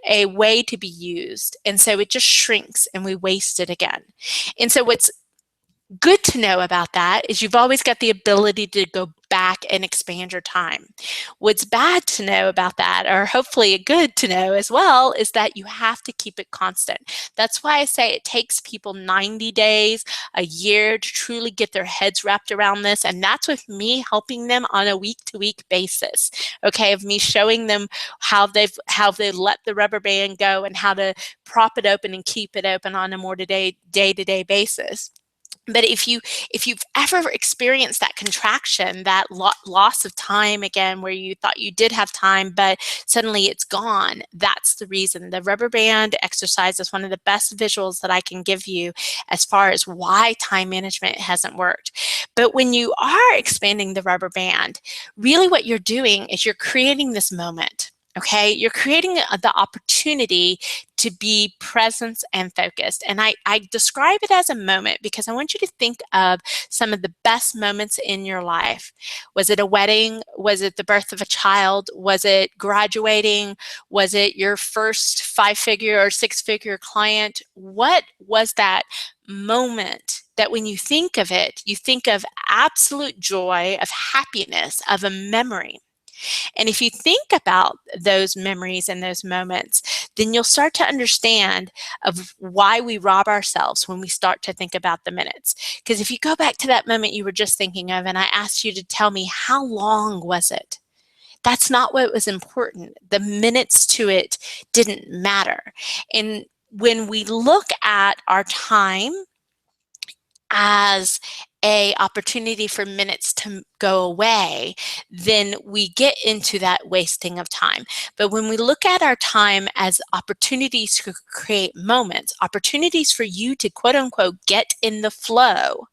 a way to be used. And so it just shrinks and we waste it again. And so what's good to know about that is you've always got the ability to go back and expand your time. What's bad to know about that, or hopefully good to know as well, is that you have to keep it constant. That's why I say it takes people 90 days, a year to truly get their heads wrapped around this. And that's with me helping them on a week-to-week basis, okay, of me showing them how they've let the rubber band go and how to prop it open and keep it open on a more day-to-day basis. But if you've ever experienced that contraction, that loss of time again, where you thought you did have time, but suddenly it's gone, that's the reason. The rubber band exercise is one of the best visuals that I can give you as far as why time management hasn't worked. But when you are expanding the rubber band, really what you're doing is you're creating this moment. Okay, you're creating the opportunity to be present and focused. And I describe it as a moment because I want you to think of some of the best moments in your life. Was it a wedding? Was it the birth of a child? Was it graduating? Was it your first 5-figure or 6-figure client? What was that moment that when you think of it, you think of absolute joy, of happiness, of a memory? And if you think about those memories and those moments, then you'll start to understand of why we rob ourselves when we start to think about the minutes. Because if you go back to that moment you were just thinking of and I asked you to tell me how long was it? That's not what was important. The minutes to it didn't matter. And when we look at our time as a opportunity for minutes to go away, then we get into that wasting of time. But when we look at our time as opportunities to create moments, opportunities for you to quote unquote get in the flow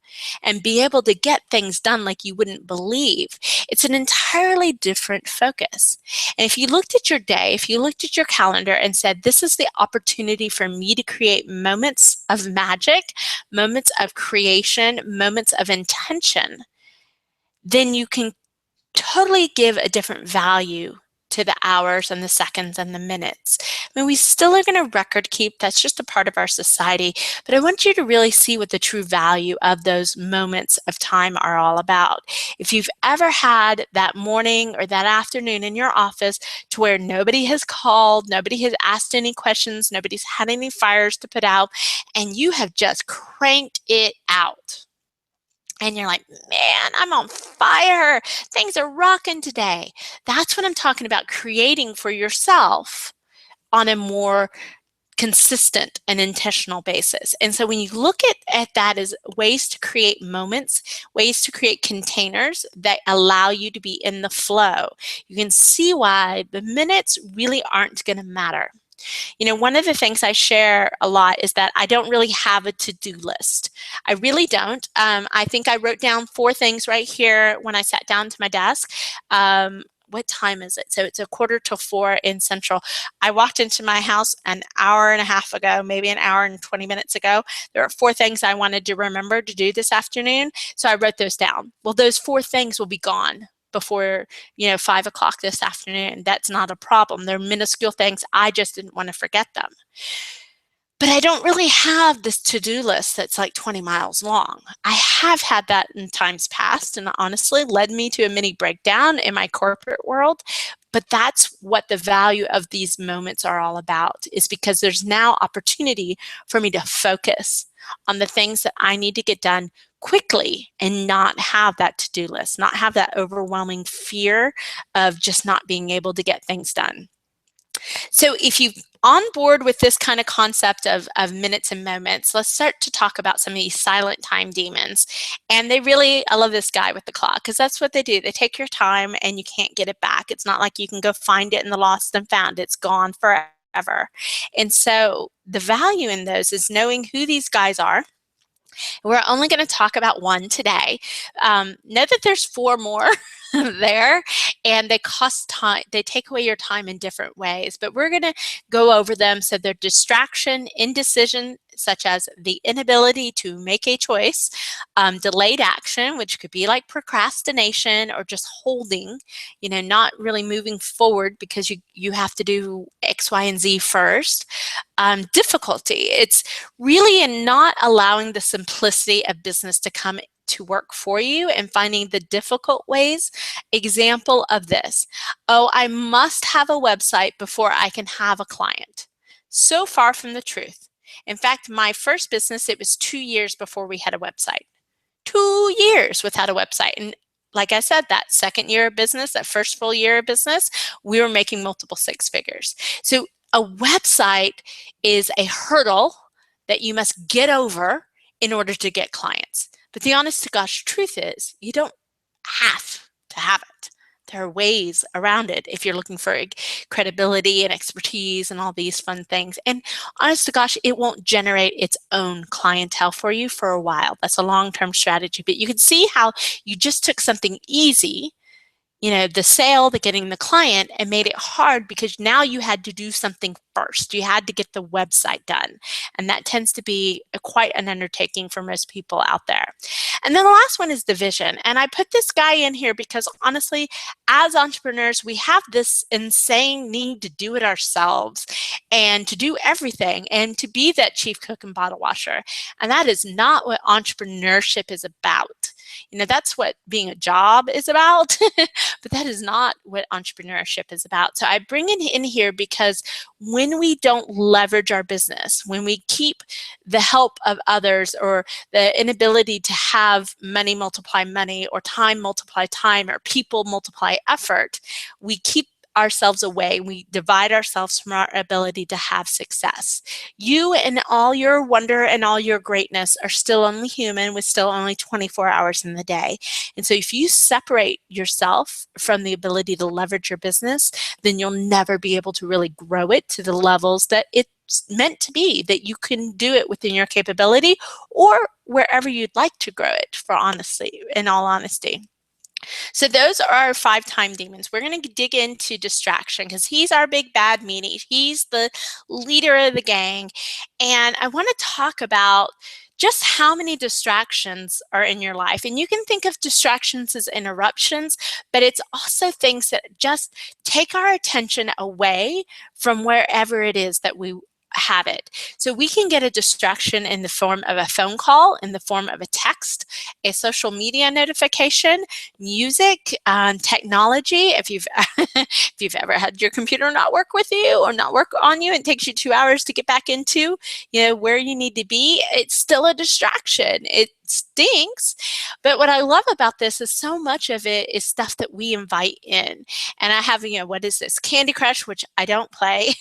and be able to get things done like you wouldn't believe, it's an entirely different focus. And if you looked at your day, if you looked at your calendar and said, this is the opportunity for me to create moments of magic, moments of creation, moments of intention, then you can totally give a different value to the hours and the seconds and the minutes. I mean, we still are going to record keep. That's just a part of our society. But I want you to really see what the true value of those moments of time are all about. If you've ever had that morning or that afternoon in your office to where nobody has called, nobody has asked any questions, nobody's had any fires to put out, and you have just cranked it out. And you're like, man, I'm on fire. Things are rocking today. That's what I'm talking about, creating for yourself on a more consistent and intentional basis. And so when you look at that as ways to create moments, ways to create containers that allow you to be in the flow, you can see why the minutes really aren't going to matter. You know, one of the things I share a lot is that I don't really have a to-do list. I really don't. I think I wrote down 4 things right here when I sat down to my desk. What time is it? So it's 3:45 in Central. I walked into my house an hour and a half ago, maybe an hour and 20 minutes ago. There are 4 things I wanted to remember to do this afternoon. So I wrote those down. Well, those 4 things will be gone before 5 o'clock this afternoon. That's not a problem. They're minuscule things. I just didn't want to forget them. But I don't really have this to-do list that's like 20 miles long. I have had that in times past, and honestly led me to a mini breakdown in my corporate world. But that's what the value of these moments are all about, is because there's now opportunity for me to focus on the things that I need to get done quickly and not have that to-do list, not have that overwhelming fear of just not being able to get things done. So if you're on board with this kind of concept of minutes and moments, let's start to talk about some of these silent time demons. And I love this guy with the clock, because that's what they do. They take your time and you can't get it back. It's not like you can go find it in the lost and found. It's gone forever. And so the value in those is knowing who these guys are, We're only going to talk about one today. Know that there's 4 more there, and they cost time. They take away your time in different ways, but we're going to go over them. So they're distraction, indecision, such as the inability to make a choice, delayed action, which could be like procrastination or just holding, not really moving forward because you have to do X, Y, and Z first. Difficulty. It's really in not allowing the simplicity of business to come to work for you and finding the difficult ways. Example of this: oh, I must have a website before I can have a client. So far from the truth. In fact, my first business, it was 2 years before we had a website. 2 years without a website. And like I said, that second year of business, that first full year of business, we were making multiple 6 figures. So a website is a hurdle that you must get over in order to get clients. But the honest to gosh truth is, you don't have to have it. There are ways around it if you're looking for credibility and expertise and all these fun things. And honest to gosh, it won't generate its own clientele for you for a while. That's a long-term strategy. But you can see how you just took something easy, the sale, the getting the client, and made it hard because now you had to do something first. You had to get the website done. And that tends to be quite an undertaking for most people out there. And then the last one is the vision. And I put this guy in here because honestly, as entrepreneurs, we have this insane need to do it ourselves and to do everything and to be that chief cook and bottle washer. And that is not what entrepreneurship is about. That's what being a job is about, but that is not what entrepreneurship is about. So I bring it in here because when we don't leverage our business, when we keep the help of others or the inability to have money multiply money or time multiply time or people multiply effort, we keep ourselves away. We divide ourselves from our ability to have success. You and all your wonder and all your greatness are still only human with still only 24 hours in the day. And so if you separate yourself from the ability to leverage your business, then you'll never be able to really grow it to the levels that it's meant to be, that you can do it within your capability or wherever you'd like to grow it, in all honesty. So those are our 5 time demons. We're going to dig into distraction because he's our big bad meanie. He's the leader of the gang. And I want to talk about just how many distractions are in your life. And you can think of distractions as interruptions, but it's also things that just take our attention away from wherever it is that we have it. So we can get a distraction in the form of a phone call, in the form of a text, a social media notification, music, technology. If you've if you've ever had your computer not work with you or not work on you, and it takes you 2 hours to get back into where you need to be, it's still a distraction. It stinks, but what I love about this is so much of it is stuff that we invite in. And I have, what is this? Candy Crush, which I don't play.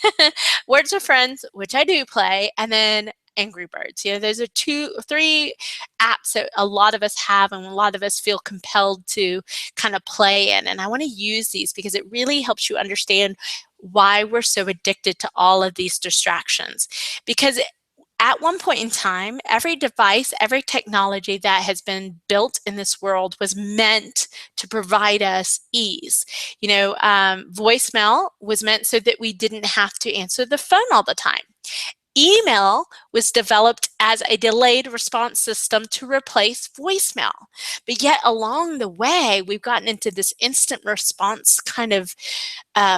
Words with Friends, which I do play, and then Angry Birds. Those are 2 or 3 apps that a lot of us have and a lot of us feel compelled to kind of play in. And I want to use these because it really helps you understand why we're so addicted to all of these distractions. Because at one point in time, every device, every technology that has been built in this world was meant to provide us ease. Voicemail was meant so that we didn't have to answer the phone all the time. Email was developed as a delayed response system to replace voicemail. But yet along the way, we've gotten into this instant response kind of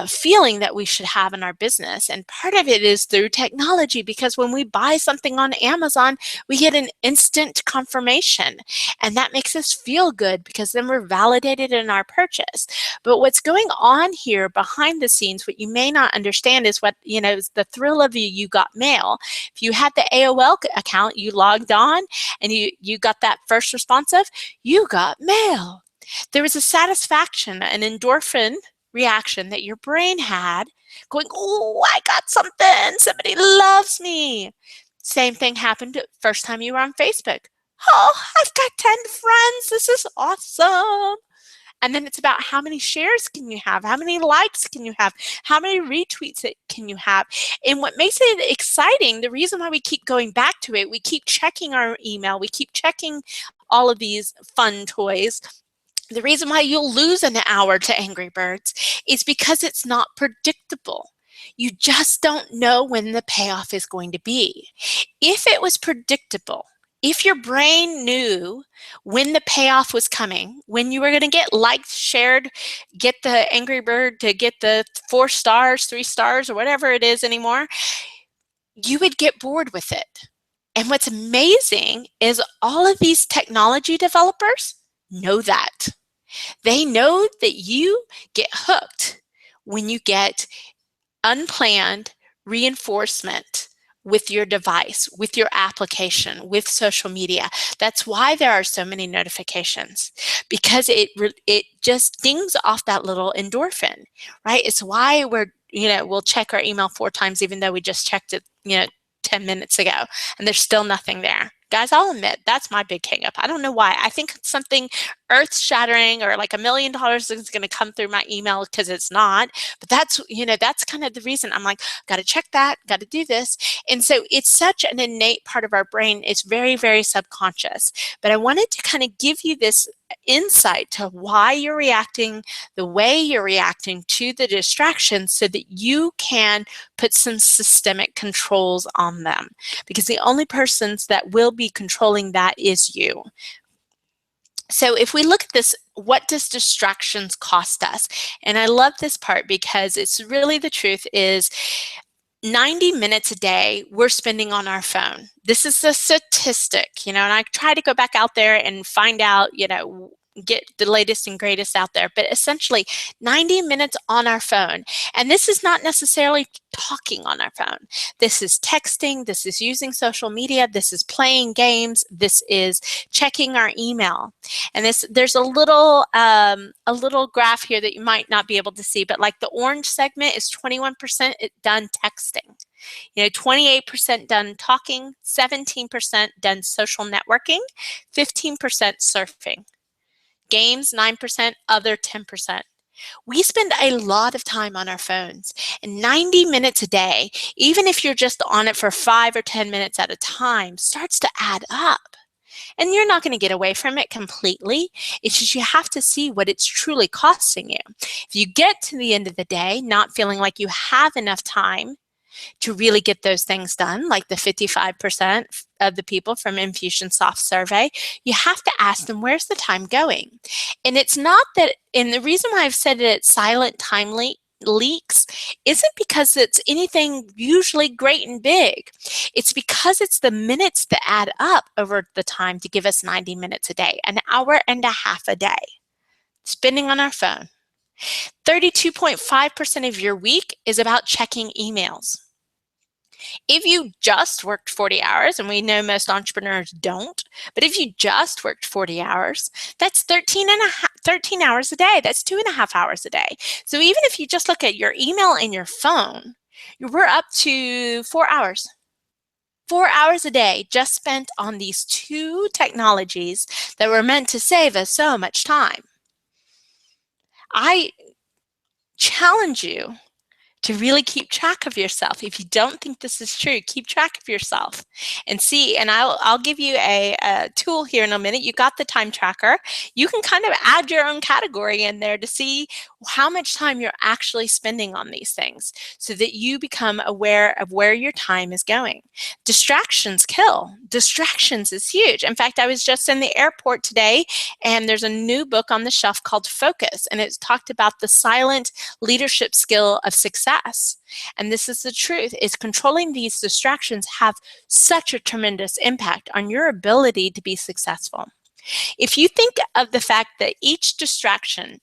feeling that we should have in our business. And part of it is through technology, because when we buy something on Amazon, we get an instant confirmation. And that makes us feel good because then we're validated in our purchase. But what's going on here behind the scenes, what you may not understand is is the thrill of you got mail. If you had the AOL account, you logged on and you got that first responsive, you got mail. There was a satisfaction, an endorphin reaction that your brain had going, oh, I got something. Somebody loves me. Same thing happened the first time you were on Facebook. Oh, I've got 10 friends. This is awesome. And then it's about how many shares can you have? How many likes can you have? How many retweets can you have? And what makes it exciting, the reason why we keep going back to it, we keep checking our email, we keep checking all of these fun toys. The reason why you'll lose an hour to Angry Birds is because it's not predictable. You just don't know when the payoff is going to be. If it was predictable, if your brain knew when the payoff was coming, when you were going to get liked, shared, get the Angry Bird to get the 4 stars, 3 stars, or whatever it is anymore, you would get bored with it. And what's amazing is all of these technology developers know that. They know that you get hooked when you get unplanned reinforcement with your device, with your application, with social media. That's why there are so many notifications, because it just dings off that little endorphin, right? It's why we'll check our email 4 times even though we just checked it, 10 minutes ago, and there's still nothing there. Guys, I'll admit, that's my big hang up. I don't know why. I think it's something earth-shattering or like $1 million is going to come through my email, because it's not. But that's kind of the reason. I'm like, got to check that, got to do this. And so it's such an innate part of our brain. It's very, very subconscious. But I wanted to kind of give you this insight to why you're reacting the way you're reacting to the distractions, so that you can put some systemic controls on them, because the only persons that will be controlling that is you. So if we look at this, what does distractions cost us? And I love this part because it's really the truth is 90 minutes a day we're spending on our phone. This is a statistic, and I try to go back out there and find out, get the latest and greatest out there, but essentially 90 minutes on our phone. And this is not necessarily talking on our phone. This is texting, this is using social media, this is playing games, this is checking our email. And there's a little graph here that you might not be able to see, but like the orange segment is 21% done texting. 28% done talking, 17% done social networking, 15% surfing. Games, 9%, other 10%. We spend a lot of time on our phones, and 90 minutes a day, even if you're just on it for 5 or 10 minutes at a time, starts to add up. And you're not going to get away from it completely. It's just you have to see what it's truly costing you. If you get to the end of the day not feeling like you have enough time to really get those things done, like the 55% of the people from Infusionsoft survey, you have to ask them, where's the time going? And it's not that, and the reason why I've said it's silent time leaks isn't because it's anything usually great and big. It's because it's the minutes that add up over the time to give us 90 minutes a day, an hour and a half a day, spending on our phone. 32.5% of your week is about checking emails. If you just worked 40 hours, and we know most entrepreneurs don't, but if you just worked 40 hours, that's 13 hours a day. That's 2.5 hours a day. So even if you just look at your email and your phone, we're up to 4 hours. 4 hours a day just spent on these 2 technologies that were meant to save us so much time. I challenge you to really keep track of yourself. If you don't think this is true, keep track of yourself and see. And I'll give you a tool here in a minute. You got the time tracker. You can kind of add your own category in there to see how much time you're actually spending on these things, so that you become aware of where your time is going. Distractions kill. Distractions is huge. In fact, I was just in the airport today, and there's a new book on the shelf called Focus, and it's talked about the silent leadership skill of success. And this is the truth, is controlling these distractions have such a tremendous impact on your ability to be successful. If you think of the fact that each distraction,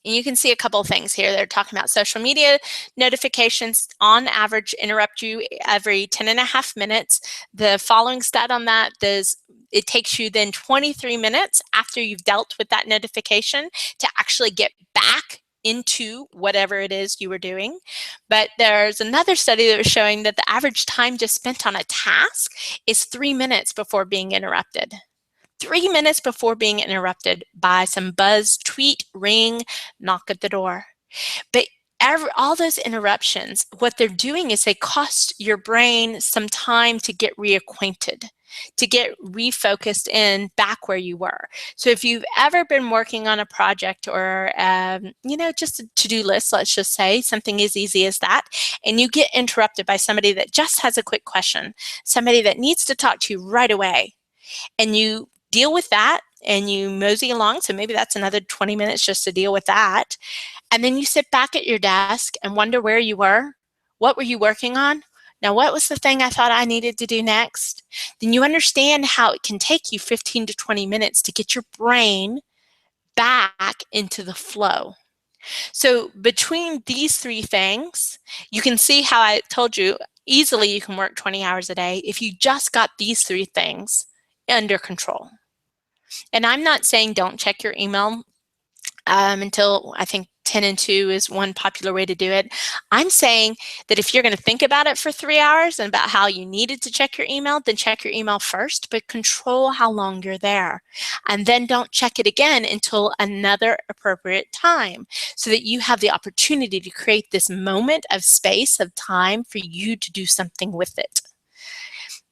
and you can see a couple of things here. They're talking about social media notifications on average interrupt you every 10.5 minutes. The following stat on that is it takes you then 23 minutes after you've dealt with that notification to actually get back into whatever it is you were doing. But there's another study that was showing that the average time just spent on a task is 3 minutes before being interrupted. 3 minutes before being interrupted by some buzz, tweet, ring, knock at the door. But all those interruptions, what they're doing is they cost your brain some time to get reacquainted, to get refocused in back where you were. So if you've ever been working on a project or, just a to-do list, let's just say something as easy as that, and you get interrupted by somebody that just has a quick question, somebody that needs to talk to you right away, and you deal with that and you mosey along. So maybe that's another 20 minutes just to deal with that. And then you sit back at your desk and wonder where you were. What were you working on? Now, what was the thing I thought I needed to do next? Then you understand how it can take you 15 to 20 minutes to get your brain back into the flow. So between these three things, you can see how I told you easily you can work 20 hours a day if you just got these three things under control. And I'm not saying don't check your email until I think 10 and 2 is one popular way to do it. I'm saying that if you're going to think about it for 3 hours and about how you needed to check your email, then check your email first, but control how long you're there. And then don't check it again until another appropriate time so that you have the opportunity to create this moment of space, of time for you to do something with it.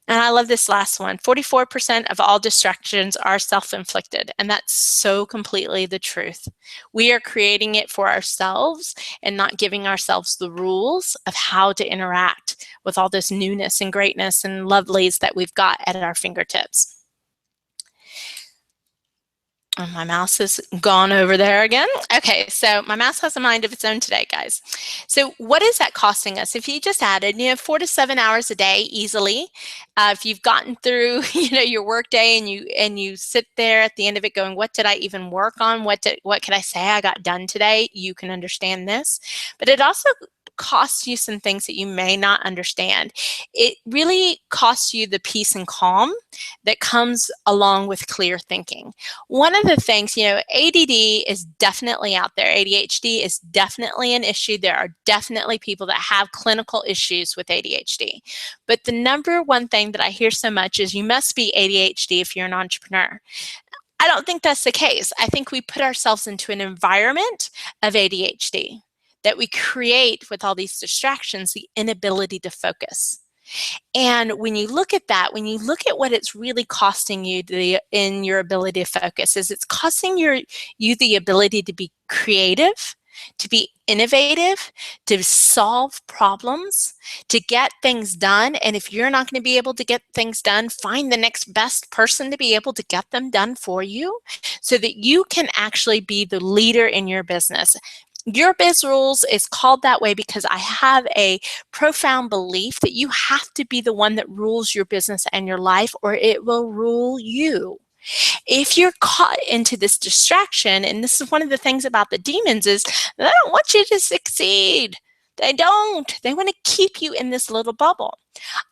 And I love this last one. 44% of all distractions are self-inflicted. And that's so completely the truth. We are creating it for ourselves and not giving ourselves the rules of how to interact with all this newness and greatness and lovelies that we've got at our fingertips. Oh, my mouse has gone over there again. Okay, so my mouse has a mind of its own today, guys. So what is that costing us? If you just added, 4 to 7 hours a day easily, if you've gotten through, your work day and you sit there at the end of it going, what did I even work on? What could I say I got done today? You can understand this. But it also costs you some things that you may not understand. It really costs you the peace and calm that comes along with clear thinking. One of the things, ADD is definitely out there. ADHD is definitely an issue. There are definitely people that have clinical issues with ADHD. But the number one thing that I hear so much is you must be ADHD if you're an entrepreneur. I don't think that's the case. I think we put ourselves into an environment of ADHD that we create with all these distractions, the inability to focus. And when you look at that, when you look at what it's really costing you in your ability to focus, is it's costing you the ability to be creative, to be innovative, to solve problems, to get things done. And if you're not going to be able to get things done, find the next best person to be able to get them done for you so that you can actually be the leader in your business. Your Biz Rules is called that way because I have a profound belief that you have to be the one that rules your business and your life, or it will rule you. If you're caught into this distraction, and this is one of the things about the demons, is they don't want you to succeed. They don't. They want to keep you in this little bubble.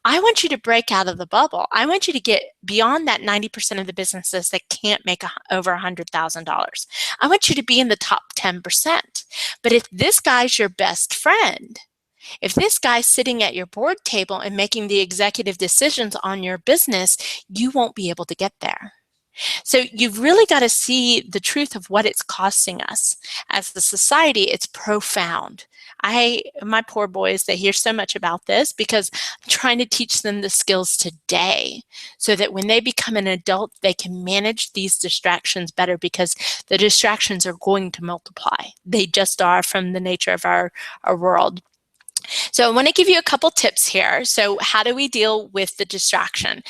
I want you to break out of the bubble. I want you to get beyond that 90% of the businesses that can't make over $100,000. I want you to be in the top 10%. But if this guy's your best friend, if this guy's sitting at your board table and making the executive decisions on your business, you won't be able to get there. So you've really got to see the truth of what it's costing us. As a society, it's profound. My poor boys, they hear so much about this because I'm trying to teach them the skills today so that when they become an adult, they can manage these distractions better because the distractions are going to multiply. They just are from the nature of our world. So I want to give you a couple tips here. So how do we deal with the distraction?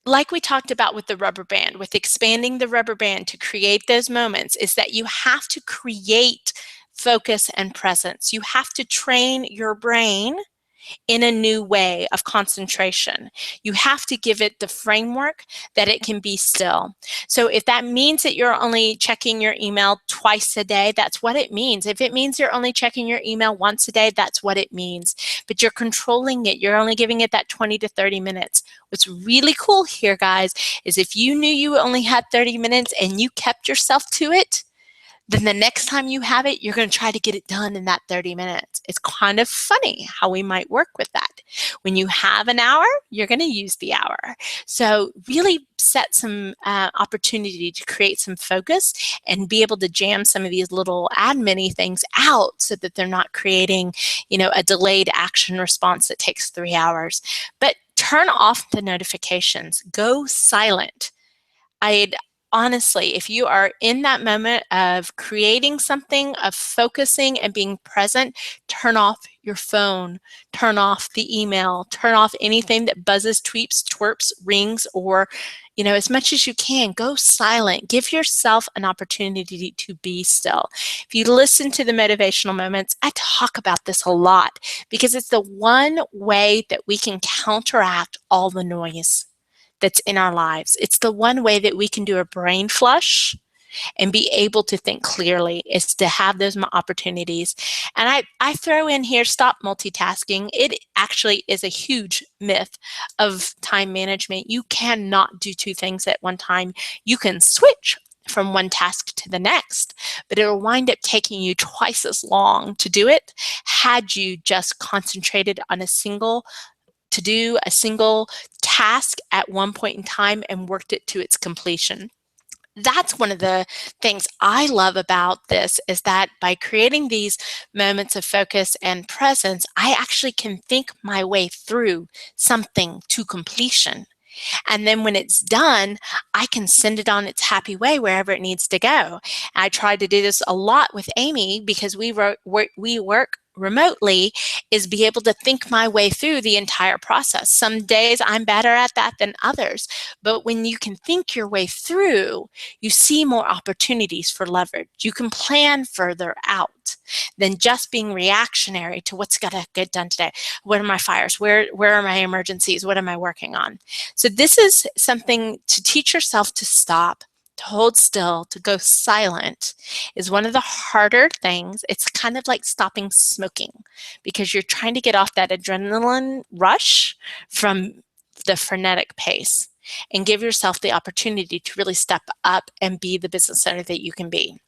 Like we talked about with the rubber band, with expanding the rubber band to create those moments, is that you have to create focus and presence. You have to train your brain in a new way of concentration. You have to give it the framework that it can be still. So if that means that you're only checking your email twice a day, that's what it means. If it means you're only checking your email once a day, that's what it means. But you're controlling it. You're only giving it that 20 to 30 minutes. What's really cool here, guys, is if you knew you only had 30 minutes and you kept yourself to it, then the next time you have it, you're going to try to get it done in that 30 minutes. It's kind of funny how we might work with that. When you have an hour, you're going to use the hour. So really set some opportunity to create some focus and be able to jam some of these little admin-y things out so that they're not creating, a delayed action response that takes 3 hours. But turn off the notifications. Go silent. Honestly, if you are in that moment of creating something, of focusing and being present, turn off your phone, turn off the email, turn off anything that buzzes, tweeps, twerps, rings, or, as much as you can, go silent. Give yourself an opportunity to be still. If you listen to the motivational moments, I talk about this a lot because it's the one way that we can counteract all the noise that's in our lives. It's the one way that we can do a brain flush and be able to think clearly, is to have those opportunities. And I throw in here, stop multitasking. It actually is a huge myth of time management. You cannot do two things at one time. You can switch from one task to the next, but it will wind up taking you twice as long to do it had you just concentrated on to do a single task at one point in time and worked it to its completion. That's one of the things I love about this, is that by creating these moments of focus and presence, I actually can think my way through something to completion. And then when it's done, I can send it on its happy way wherever it needs to go. I try to do this a lot with Amy because we work remotely, is be able to think my way through the entire process. Some days I'm better at that than others, but when you can think your way through, you see more opportunities for leverage. You can plan further out than just being reactionary to what's got to get done today. What are my fires? Where are my emergencies? What am I working on? So this is something to teach yourself to stop, to hold still, to go silent is one of the harder things. It's kind of like stopping smoking because you're trying to get off that adrenaline rush from the frenetic pace and give yourself the opportunity to really step up and be the business owner that you can be.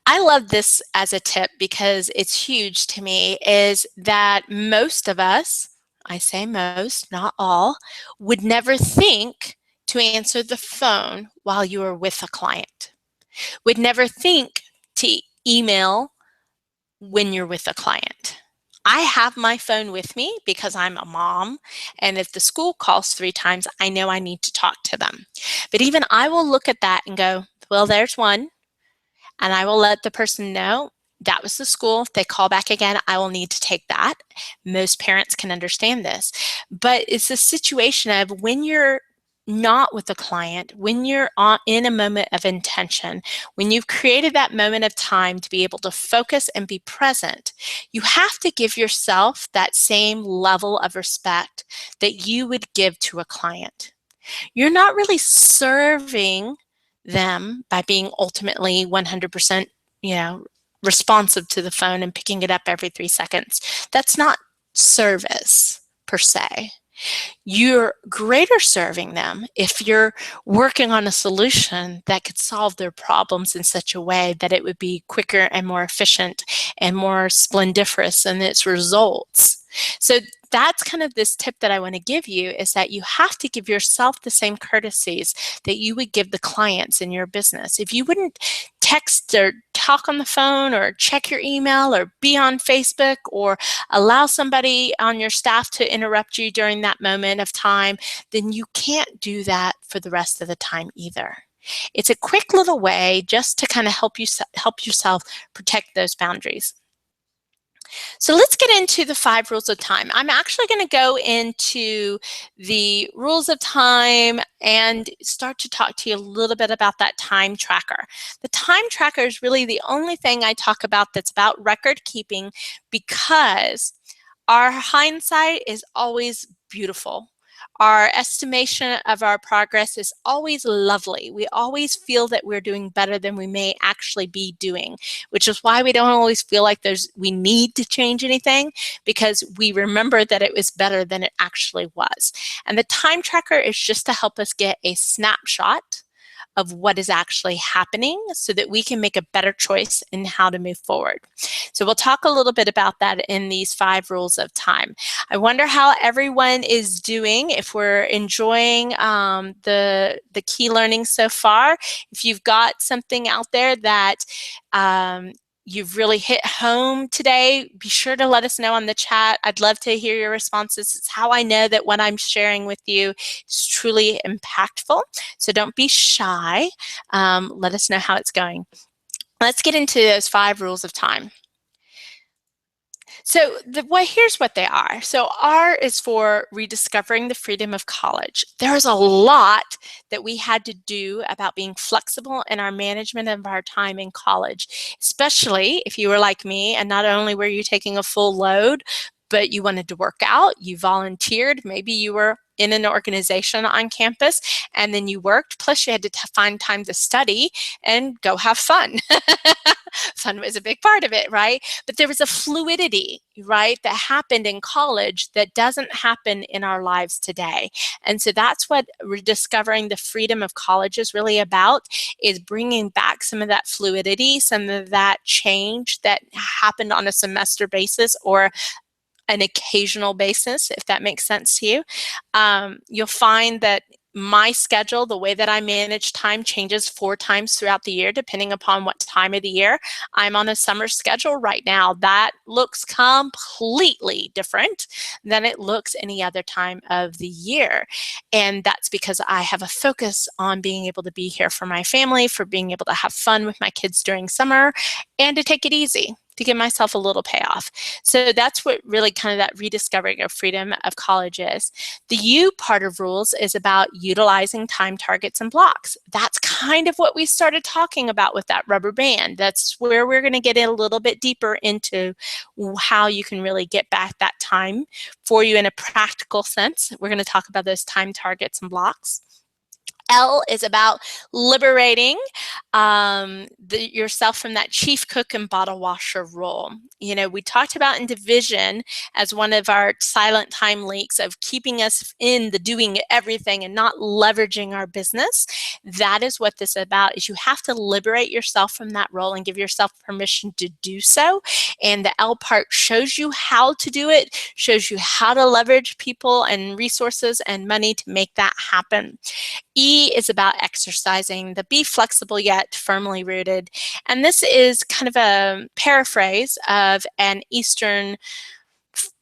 I love this as a tip because it's huge to me, is that most of us, I say most, not all, would never think to answer the phone while you are with a client. Would never think to email when you're with a client. I have my phone with me because I'm a mom, and if the school calls 3 times, I know I need to talk to them. But even I will look at that and go, well, there's one, and I will let the person know that was the school. If they call back again, I will need to take that. Most parents can understand this. But it's a situation of when you're not with a client, when you're in a moment of intention, when you've created that moment of time to be able to focus and be present, you have to give yourself that same level of respect that you would give to a client. You're not really serving them by being ultimately 100%, responsive to the phone and picking it up every 3 seconds. That's not service per se. You're greater serving them if you're working on a solution that could solve their problems in such a way that it would be quicker and more efficient and more splendiferous in its results. So that's kind of this tip that I want to give you, is that you have to give yourself the same courtesies that you would give the clients in your business. If you wouldn't text or talk on the phone or check your email or be on Facebook or allow somebody on your staff to interrupt you during that moment of time, then you can't do that for the rest of the time either. It's a quick little way just to kind of help yourself protect those boundaries. So let's get into the 5 rules of time. I'm actually going to go into the rules of time and start to talk to you a little bit about that time tracker. The time tracker is really the only thing I talk about that's about record keeping, because our hindsight is always beautiful. Our estimation of our progress is always lovely. We always feel that we're doing better than we may actually be doing, which is why we don't always feel like we need to change anything, because we remember that it was better than it actually was. And the time tracker is just to help us get a snapshot of what is actually happening so that we can make a better choice in how to move forward. So we'll talk a little bit about that in these 5 rules of time. I wonder how everyone is doing, if we're enjoying the key learnings so far. If you've got something out there that you've really hit home today, be sure to let us know on the chat. I'd love to hear your responses. It's how I know that what I'm sharing with you is truly impactful. So don't be shy. Let us know how it's going. Let's get into those 5 rules of time. So here's what they are. So R is for rediscovering the freedom of college. There's a lot that we had to do about being flexible in our management of our time in college, especially if you were like me and not only were you taking a full load, but you wanted to work out, you volunteered, maybe you were in an organization on campus, and then you worked, plus you had to find time to study and go have fun. Fun was a big part of it, right? But there was a fluidity, right, that happened in college that doesn't happen in our lives today. And so that's what rediscovering the freedom of college is really about, is bringing back some of that fluidity, some of that change that happened on a semester basis or an occasional basis, if that makes sense to you. You'll find that my schedule, the way that I manage time, changes 4 times throughout the year, depending upon what time of the year. I'm on a summer schedule right now. That looks completely different than it looks any other time of the year. And that's because I have a focus on being able to be here for my family, for being able to have fun with my kids during summer, and to take it easy, to give myself a little payoff. So that's what really kind of that rediscovering of freedom of college is. The U part of rules is about utilizing time targets and blocks. That's kind of what we started talking about with that rubber band. That's where we're going to get in a little bit deeper into how you can really get back that time for you in a practical sense. We're going to talk about those time targets and blocks. L is about liberating yourself from that chief cook and bottle washer role. You know, we talked about in division as one of our silent time leaks of keeping us in the doing everything and not leveraging our business. That is what this is about, is you have to liberate yourself from that role and give yourself permission to do so. And the L part shows you how to do it, shows you how to leverage people and resources and money to make that happen. E is about exercising, the be flexible yet firmly rooted. And this is kind of a paraphrase of an Eastern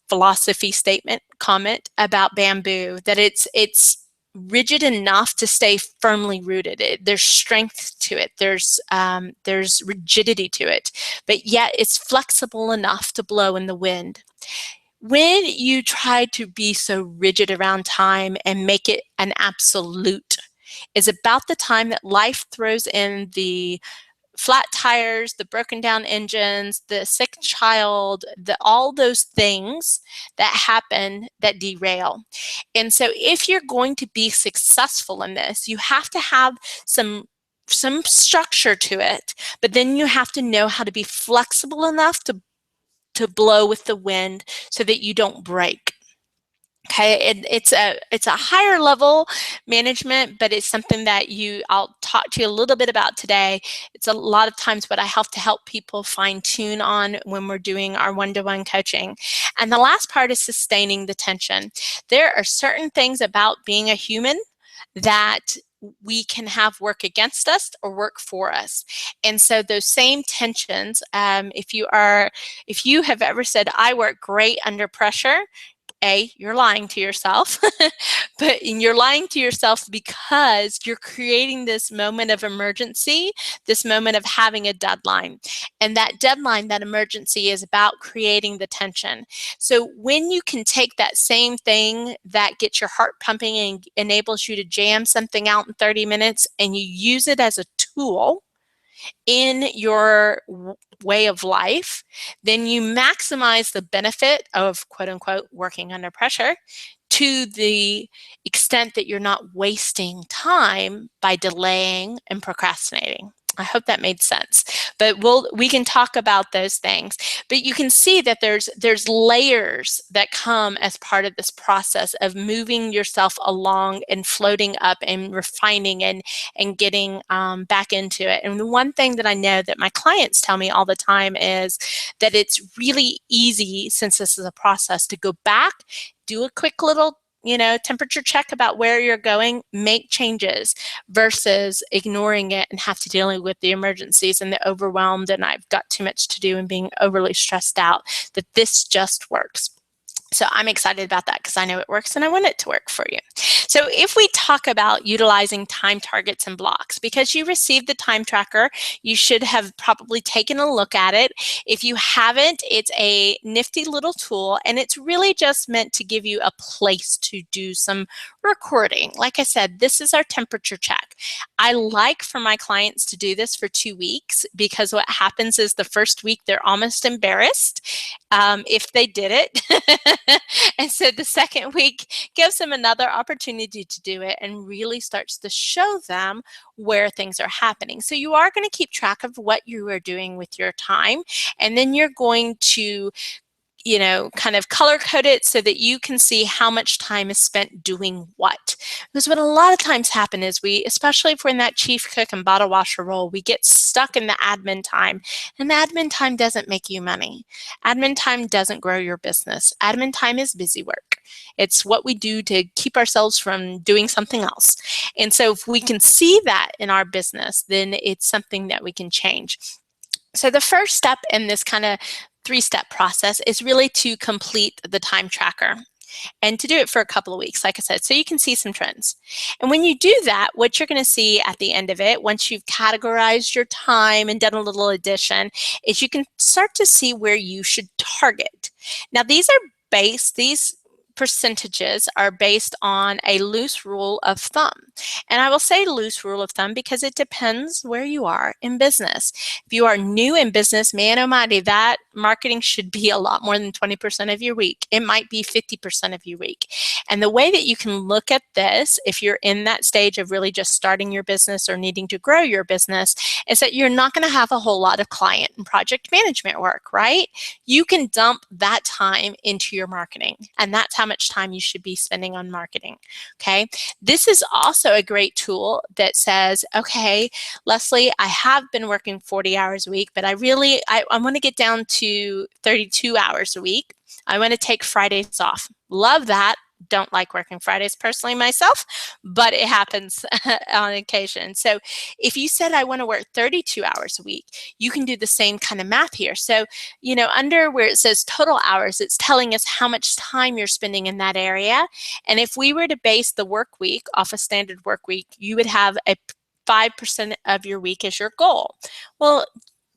philosophy statement, comment about bamboo, that it's rigid enough to stay firmly rooted. There's strength to it. There's rigidity to it, but yet it's flexible enough to blow in the wind. When you try to be so rigid around time and make it an absolute, is about the time that life throws in the flat tires, the broken down engines, the sick child, all those things that happen that derail. And so if you're going to be successful in this, you have to have some structure to it, but then you have to know how to be flexible enough to blow with the wind so that you don't break. Okay, it's a higher level management, but it's something that I'll talk to you a little bit about today. It's a lot of times what I have to help people fine tune on when we're doing our one-to-one coaching. And the last part is sustaining the tension. There are certain things about being a human that we can have work against us or work for us. And so those same tensions, if you have ever said, I work great under pressure, you're lying to yourself, but you're lying to yourself because you're creating this moment of emergency, this moment of having a deadline. And that deadline, that emergency, is about creating the tension. So when you can take that same thing that gets your heart pumping and enables you to jam something out in 30 minutes and you use it as a tool in your way of life, then you maximize the benefit of quote unquote working under pressure to the extent that you're not wasting time by delaying and procrastinating. I hope that made sense. But we can talk about those things. But you can see that there's layers that come as part of this process of moving yourself along and floating up and refining and getting back into it. And the one thing that I know that my clients tell me all the time is that it's really easy, since this is a process, to go back, do a quick little temperature check about where you're going, make changes, versus ignoring it and have to deal with the emergencies and the overwhelmed and I've got too much to do and being overly stressed out, that this just works. So I'm excited about that because I know it works and I want it to work for you. So if we talk about utilizing time targets and blocks, because you received the time tracker, you should have probably taken a look at it. If you haven't, it's a nifty little tool and it's really just meant to give you a place to do some recording. Like I said, this is our temperature check. I like for my clients to do this for 2 weeks because what happens is the first week they're almost embarrassed if they did it. And so the second week gives them another opportunity to do it and really starts to show them where things are happening. So you are going to keep track of what you are doing with your time, and then you're going to kind of color code it so that you can see how much time is spent doing what. Because what a lot of times happen is especially if we're in that chief cook and bottle washer role, we get stuck in the admin time. And admin time doesn't make you money. Admin time doesn't grow your business. Admin time is busy work. It's what we do to keep ourselves from doing something else. And so if we can see that in our business, then it's something that we can change. So the first step in this kind of 3-step process is really to complete the time tracker and to do it for a couple of weeks, like I said, so you can see some trends. And when you do that, what you're going to see at the end of it, once you've categorized your time and done a little addition, is you can start to see where you should target. Now, these percentages are based on a loose rule of thumb. And I will say loose rule of thumb because it depends where you are in business. If you are new in business, man almighty, that marketing should be a lot more than 20% of your week. It might be 50% of your week. And the way that you can look at this, if you're in that stage of really just starting your business or needing to grow your business, is that you're not going to have a whole lot of client and project management work, right? You can dump that time into your marketing, and that's how much time you should be spending on marketing. Okay. This is also a great tool that says, okay, Leslie, I have been working 40 hours a week, but I want to get down to 32 hours a week. I want to take Fridays off. Love that. Don't like working Fridays personally myself, but it happens on occasion. So if you said I want to work 32 hours a week, you can do the same kind of math here. So, under where it says total hours, it's telling us how much time you're spending in that area. And if we were to base the work week off a standard work week, you would have a 5% of your week as your goal. Well,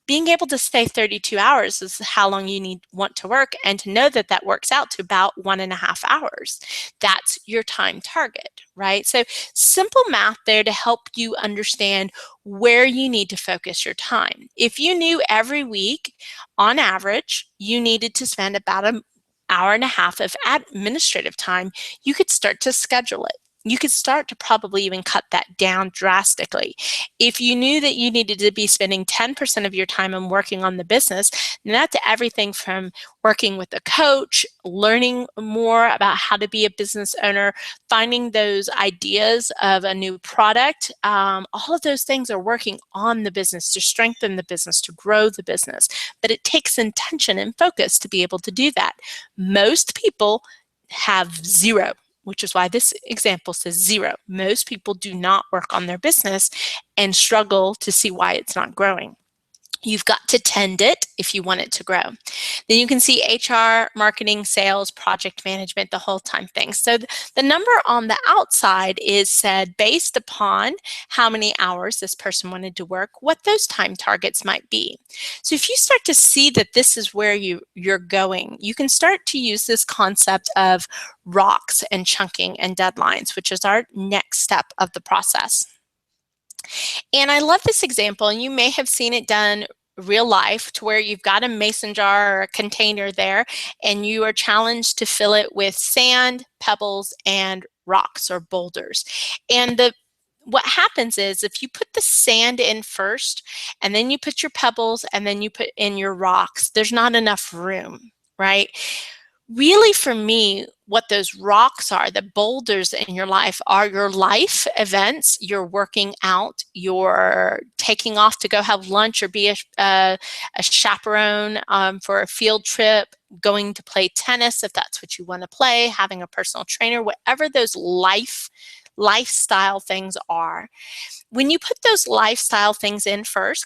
being able to stay 32 hours is how long you want to work, and to know that that works out to about 1.5 hours. That's your time target, right? So simple math there to help you understand where you need to focus your time. If you knew every week, on average, you needed to spend about an hour and a half of administrative time, you could start to schedule it. You could start to probably even cut that down drastically. If you knew that you needed to be spending 10% of your time on working on the business, and that's everything from working with a coach, learning more about how to be a business owner, finding those ideas of a new product, all of those things are working on the business to strengthen the business, to grow the business. But it takes intention and focus to be able to do that. Most people have zero, which is why this example says 0. Most people do not work on their business and struggle to see why it's not growing. You've got to tend it if you want it to grow. Then you can see HR, marketing, sales, project management, the whole time thing. So the number on the outside is said based upon how many hours this person wanted to work, what those time targets might be. So if you start to see that this is where you're going, you can start to use this concept of rocks and chunking and deadlines, which is our next step of the process. And I love this example, and you may have seen it done real life, to where you've got a mason jar or a container there, and you are challenged to fill it with sand, pebbles, and rocks or boulders. And what happens is if you put the sand in first, and then you put your pebbles, and then you put in your rocks, there's not enough room, right? Really, for me, what those rocks are, the boulders in your life, are your life events. You're working out, you're taking off to go have lunch or be a chaperone for a field trip, going to play tennis if that's what you want to play, having a personal trainer, whatever those lifestyle things are. When you put those lifestyle things in first,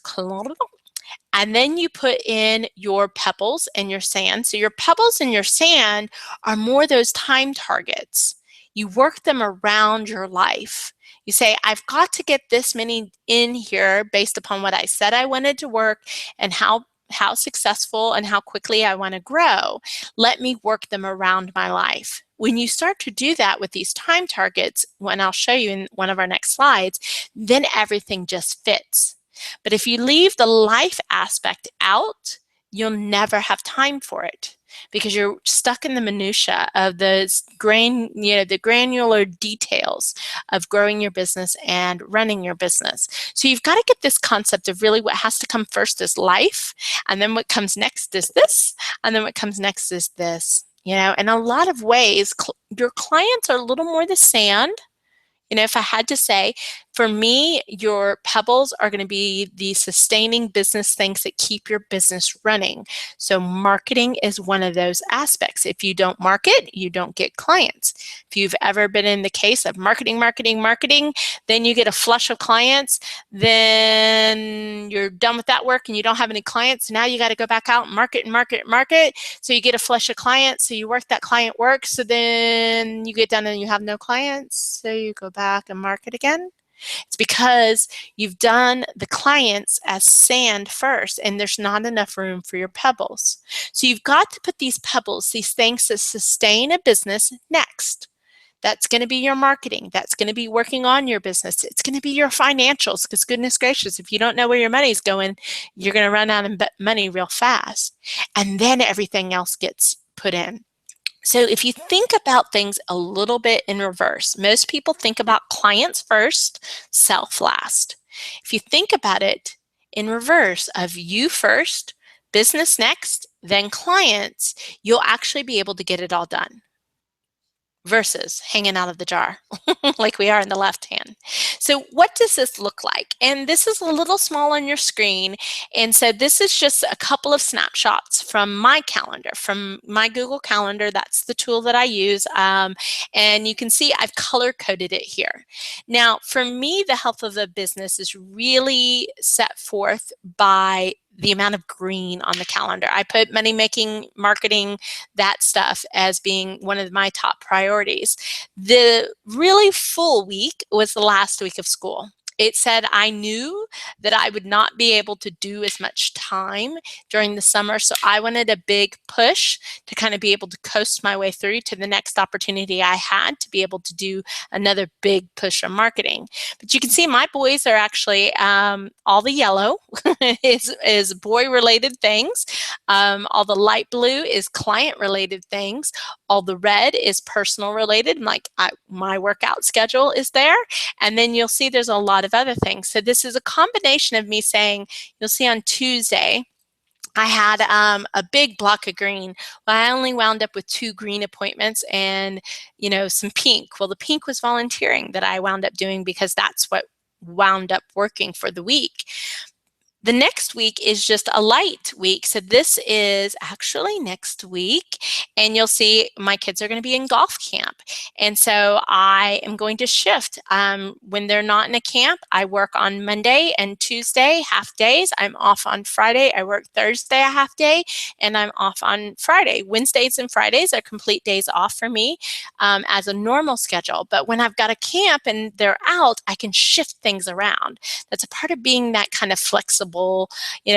and then you put in your pebbles and your sand. So your pebbles and your sand are more those time targets. You work them around your life. You say, I've got to get this many in here based upon what I said I wanted to work and how successful and how quickly I want to grow. Let me work them around my life. When you start to do that with these time targets, when I'll show you in one of our next slides, then everything just fits. But if you leave the life aspect out, you'll never have time for it because you're stuck in the minutia of the the granular details of growing your business and running your business. So you've got to get this concept of really what has to come first is life, and then what comes next is this, and then what comes next is this. In a lot of ways, your clients are a little more the sand. If I had to say, for me, your pebbles are going to be the sustaining business things that keep your business running. So marketing is one of those aspects. If you don't market, you don't get clients. If you've ever been in the case of marketing, then you get a flush of clients, then you're done with that work and you don't have any clients. Now you got to go back out and market. So you get a flush of clients. So you work that client work. So then you get done and you have no clients. So you go back and market again. It's because you've done the clients as sand first and there's not enough room for your pebbles. So you've got to put these pebbles, these things that sustain a business next. That's going to be your marketing. That's going to be working on your business. It's going to be your financials because goodness gracious, if you don't know where your money's going, you're going to run out of money real fast. And then everything else gets put in. So if you think about things a little bit in reverse, most people think about clients first, self last. If you think about it in reverse of you first, business next, then clients, you'll actually be able to get it all done versus hanging out of the jar like we are in the left hand. So what does this look like? And this is a little small on your screen. And so this is just a couple of snapshots from my calendar, from my Google Calendar. That's the tool that I use. And you can see I've color coded it here. Now, for me, the health of the business is really set forth by the amount of green on the calendar. I put money making, marketing, that stuff as being one of my top priorities. The really full week was the last week of school. It said I knew that I would not be able to do as much time during the summer, so I wanted a big push to kind of be able to coast my way through to the next opportunity I had to be able to do another big push of marketing. But you can see my boys are actually all the yellow is boy-related things. All the light blue is client-related things. All the red is personal related, like my workout schedule is there. And then you'll see there's a lot of other things. So this is a combination of me saying, you'll see on Tuesday, I had a big block of green. Well, I only wound up with 2 green appointments and, some pink. Well, the pink was volunteering that I wound up doing because that's what wound up working for the week. The next week is just a light week. So this is actually next week. And you'll see my kids are going to be in golf camp. And so I am going to shift. When they're not in a camp, I work on Monday and Tuesday, half days. I'm off on Friday. I work Thursday, a half day. And I'm off on Friday. Wednesdays and Fridays are complete days off for me as a normal schedule. But when I've got a camp and they're out, I can shift things around. That's a part of being that kind of flexible flexible,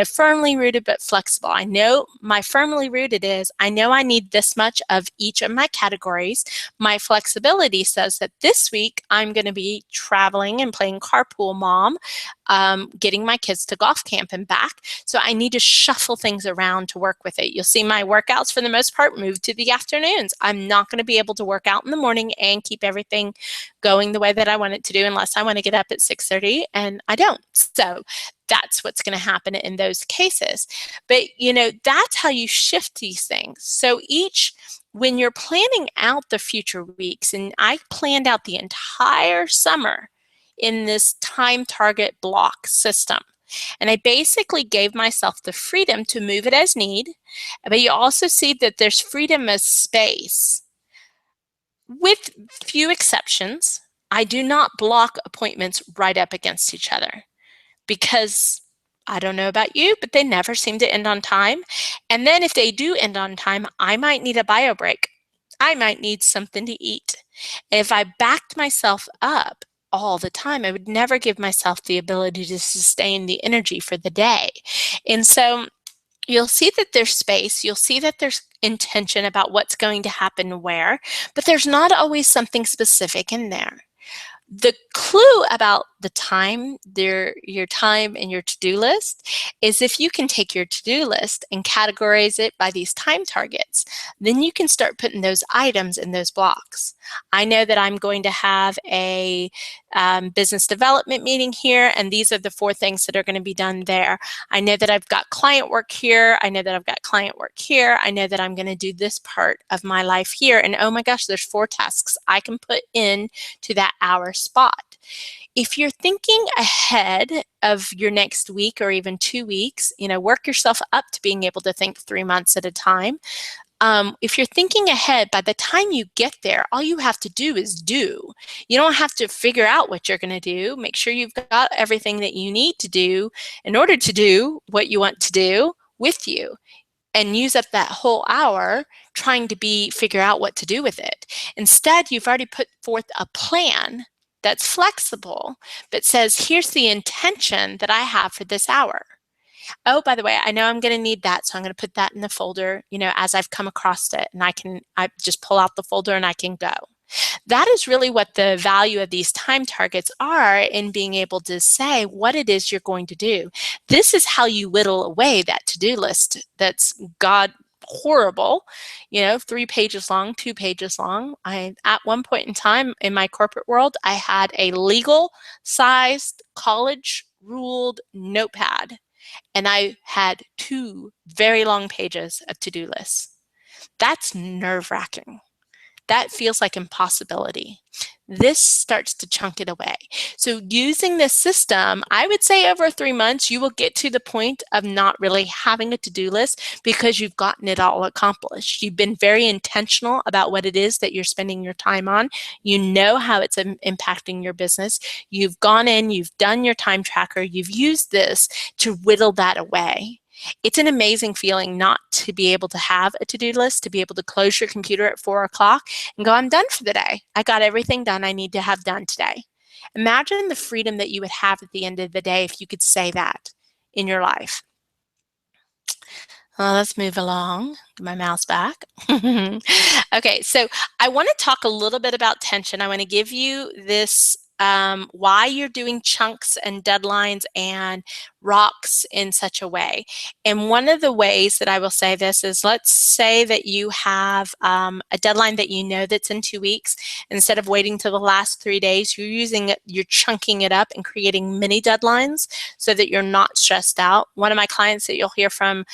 firmly rooted but flexible. I know my firmly rooted is, I know I need this much of each of my categories. My flexibility says that this week I'm going to be traveling and playing carpool mom, getting my kids to golf camp and back. So I need to shuffle things around to work with it. You'll see my workouts for the most part move to the afternoons. I'm not going to be able to work out in the morning and keep everything going the way that I want it to do unless I want to get up at 6:30, and I don't. So that's what's going to happen in those cases. But that's how you shift these things. So when you're planning out the future weeks, and I planned out the entire summer in this time target block system. And I basically gave myself the freedom to move it as need, but you also see that there's freedom as space. With few exceptions, I do not block appointments right up against each other because I don't know about you, but they never seem to end on time. And then if they do end on time, I might need a bio break. I might need something to eat. If I backed myself up all the time, I would never give myself the ability to sustain the energy for the day. And so you'll see that there's space, you'll see that there's intention about what's going to happen where, but there's not always something specific in there. The clue about the time, your time and your to-do list is if you can take your to-do list and categorize it by these time targets, then you can start putting those items in those blocks. I know that I'm going to have a business development meeting here, and these are the 4 things that are going to be done there. I know that I've got client work here. I know that I've got client work here. I know that I'm going to do this part of my life here. And oh my gosh, there's 4 tasks I can put in to that hour spot. If you're thinking ahead of your next week or even 2 weeks, work yourself up to being able to think 3 months at a time. If you're thinking ahead, by the time you get there, all you have to do is do. You don't have to figure out what you're going to do. Make sure you've got everything that you need to do in order to do what you want to do with you, and use up that whole hour trying to figure out what to do with it. Instead, you've already put forth a plan that's flexible, but says, here's the intention that I have for this hour. Oh, by the way, I know I'm going to need that, so I'm going to put that in the folder, as I've come across it, and I just pull out the folder and I can go. That is really what the value of these time targets are, in being able to say what it is you're going to do. This is how you whittle away that to-do list that's horrible, 3 pages long, 2 pages long. At one point in time in my corporate world, I had a legal sized college ruled notepad, and I had 2 very long pages of to-do lists. That's nerve-wracking. That feels like impossibility. This starts to chunk it away. So using this system, I would say over 3 months, you will get to the point of not really having a to-do list because you've gotten it all accomplished. You've been very intentional about what it is that you're spending your time on. You know how it's impacting your business. You've gone in, you've done your time tracker, you've used this to whittle that away. It's an amazing feeling not to be able to have a to-do list, to be able to close your computer at 4 o'clock and go, I'm done for the day. I got everything done I need to have done today. Imagine the freedom that you would have at the end of the day if you could say that in your life. Well, let's move along. Get my mouse back. Okay, so I want to talk a little bit about tension. I want to give you this why you're doing chunks and deadlines and rocks in such a way. And one of the ways that I will say this is, let's say that you have a deadline that you know that's in 2 weeks. Instead of waiting till the last 3 days, you're chunking it up and creating mini deadlines so that you're not stressed out. One of my clients that you'll hear from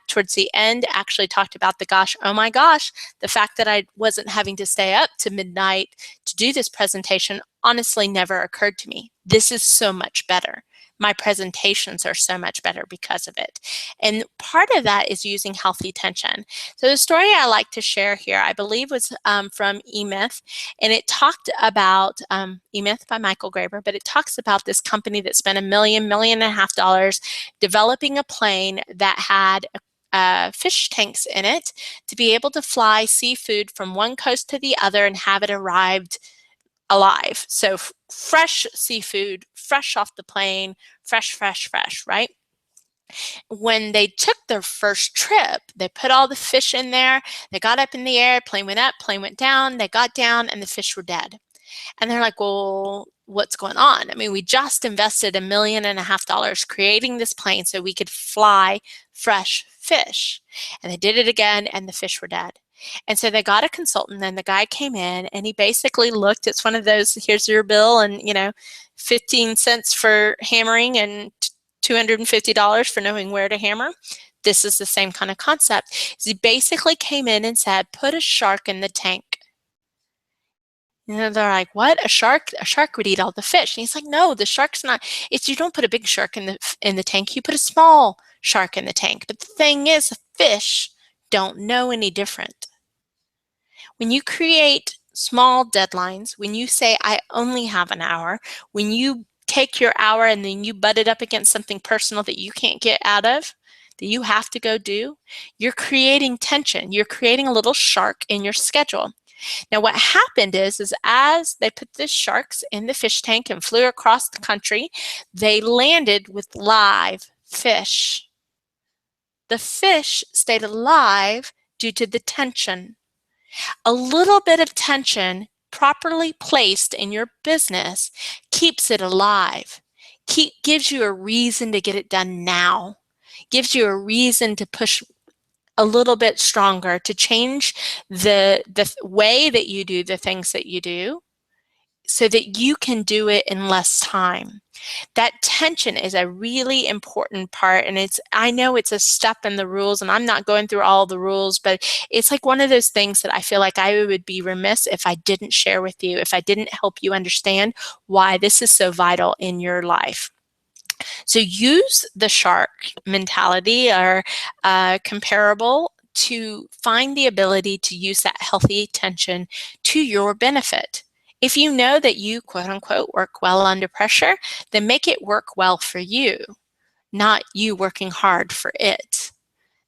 towards the end actually talked about oh my gosh, the fact that I wasn't having to stay up to midnight to do this presentation honestly never occurred to me. This is so much better. My presentations are so much better because of it. And part of that is using healthy tension. So the story I like to share here, I believe, was from E-Myth, and it talked about E-Myth by Michael Graber, but it talks about this company that spent $1.5 million developing a plane that had fish tanks in it to be able to fly seafood from one coast to the other and have it arrived alive. So fresh seafood, fresh off the plane, fresh, fresh, fresh, right? When they took their first trip, they put all the fish in there. They got up in the air, plane went up, plane went down. They got down and the fish were dead. And they're like, well, what's going on? I mean, we just invested $1.5 million creating this plane so we could fly fresh fish. And they did it again and the fish were dead. And so they got a consultant and the guy came in and he basically looked, it's one of those, here's your bill and, 15 cents for hammering and $250 for knowing where to hammer. This is the same kind of concept. He basically came in and said, put a shark in the tank. They're like, what? A shark? A shark would eat all the fish. And he's like, no, the shark's not. It's, you don't put a big shark in the tank. You put a small shark in the tank. But the thing is, fish don't know any different. When you create small deadlines, when you say, I only have an hour, when you take your hour and then you butt it up against something personal that you can't get out of, that you have to go do, you're creating tension. You're creating a little shark in your schedule. Now, what happened is as they put the sharks in the fish tank and flew across the country, they landed with live fish. The fish stayed alive due to the tension. A little bit of tension properly placed in your business keeps it alive, gives you a reason to get it done now, gives you a reason to push a little bit stronger, to change the way that you do the things that you do so that you can do it in less time. That tension is a really important part, and I know it's a step in the rules, and I'm not going through all the rules, but it's like one of those things that I feel like I would be remiss if I didn't share with you, if I didn't help you understand why this is so vital in your life. So use the shark mentality or comparable to find the ability to use that healthy tension to your benefit. If you know that you, quote unquote, work well under pressure, then make it work well for you, not you working hard for it.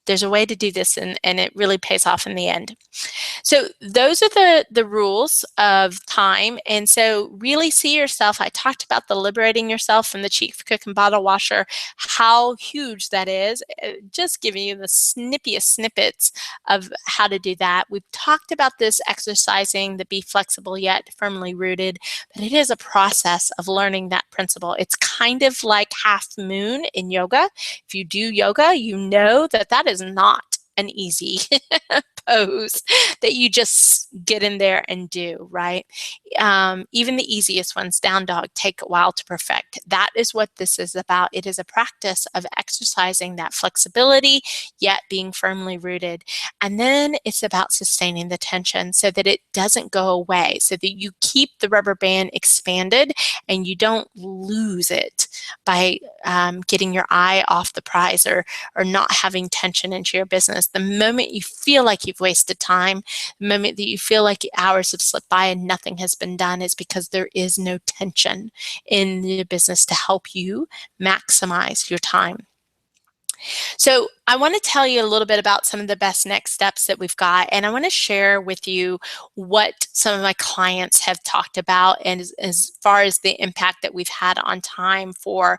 There's a way to do this and it really pays off in the end. So those are the rules of time. And so really see yourself. I talked about the liberating yourself from the chief cook and bottle washer, how huge that is. Just giving you the snippiest snippets of how to do that. We've talked about this exercising the be flexible yet firmly rooted, but it is a process of learning that principle. It's kind of like half moon in yoga. If you do yoga, you know that that is not an easy pose that you just get in there and do, right? Even the easiest ones, down dog, take a while to perfect. That is what this is about. It is a practice of exercising that flexibility, yet being firmly rooted. And then it's about sustaining the tension so that it doesn't go away, so that you keep the rubber band expanded and you don't lose it by getting your eye off the prize or not having tension into your business. The moment you feel like you've wasted time, the moment that you feel like hours have slipped by and nothing has been done, is because there is no tension in the business to help you maximize your time. So I want to tell you a little bit about some of the best next steps that we've got, and I want to share with you what some of my clients have talked about and as far as the impact that we've had on time for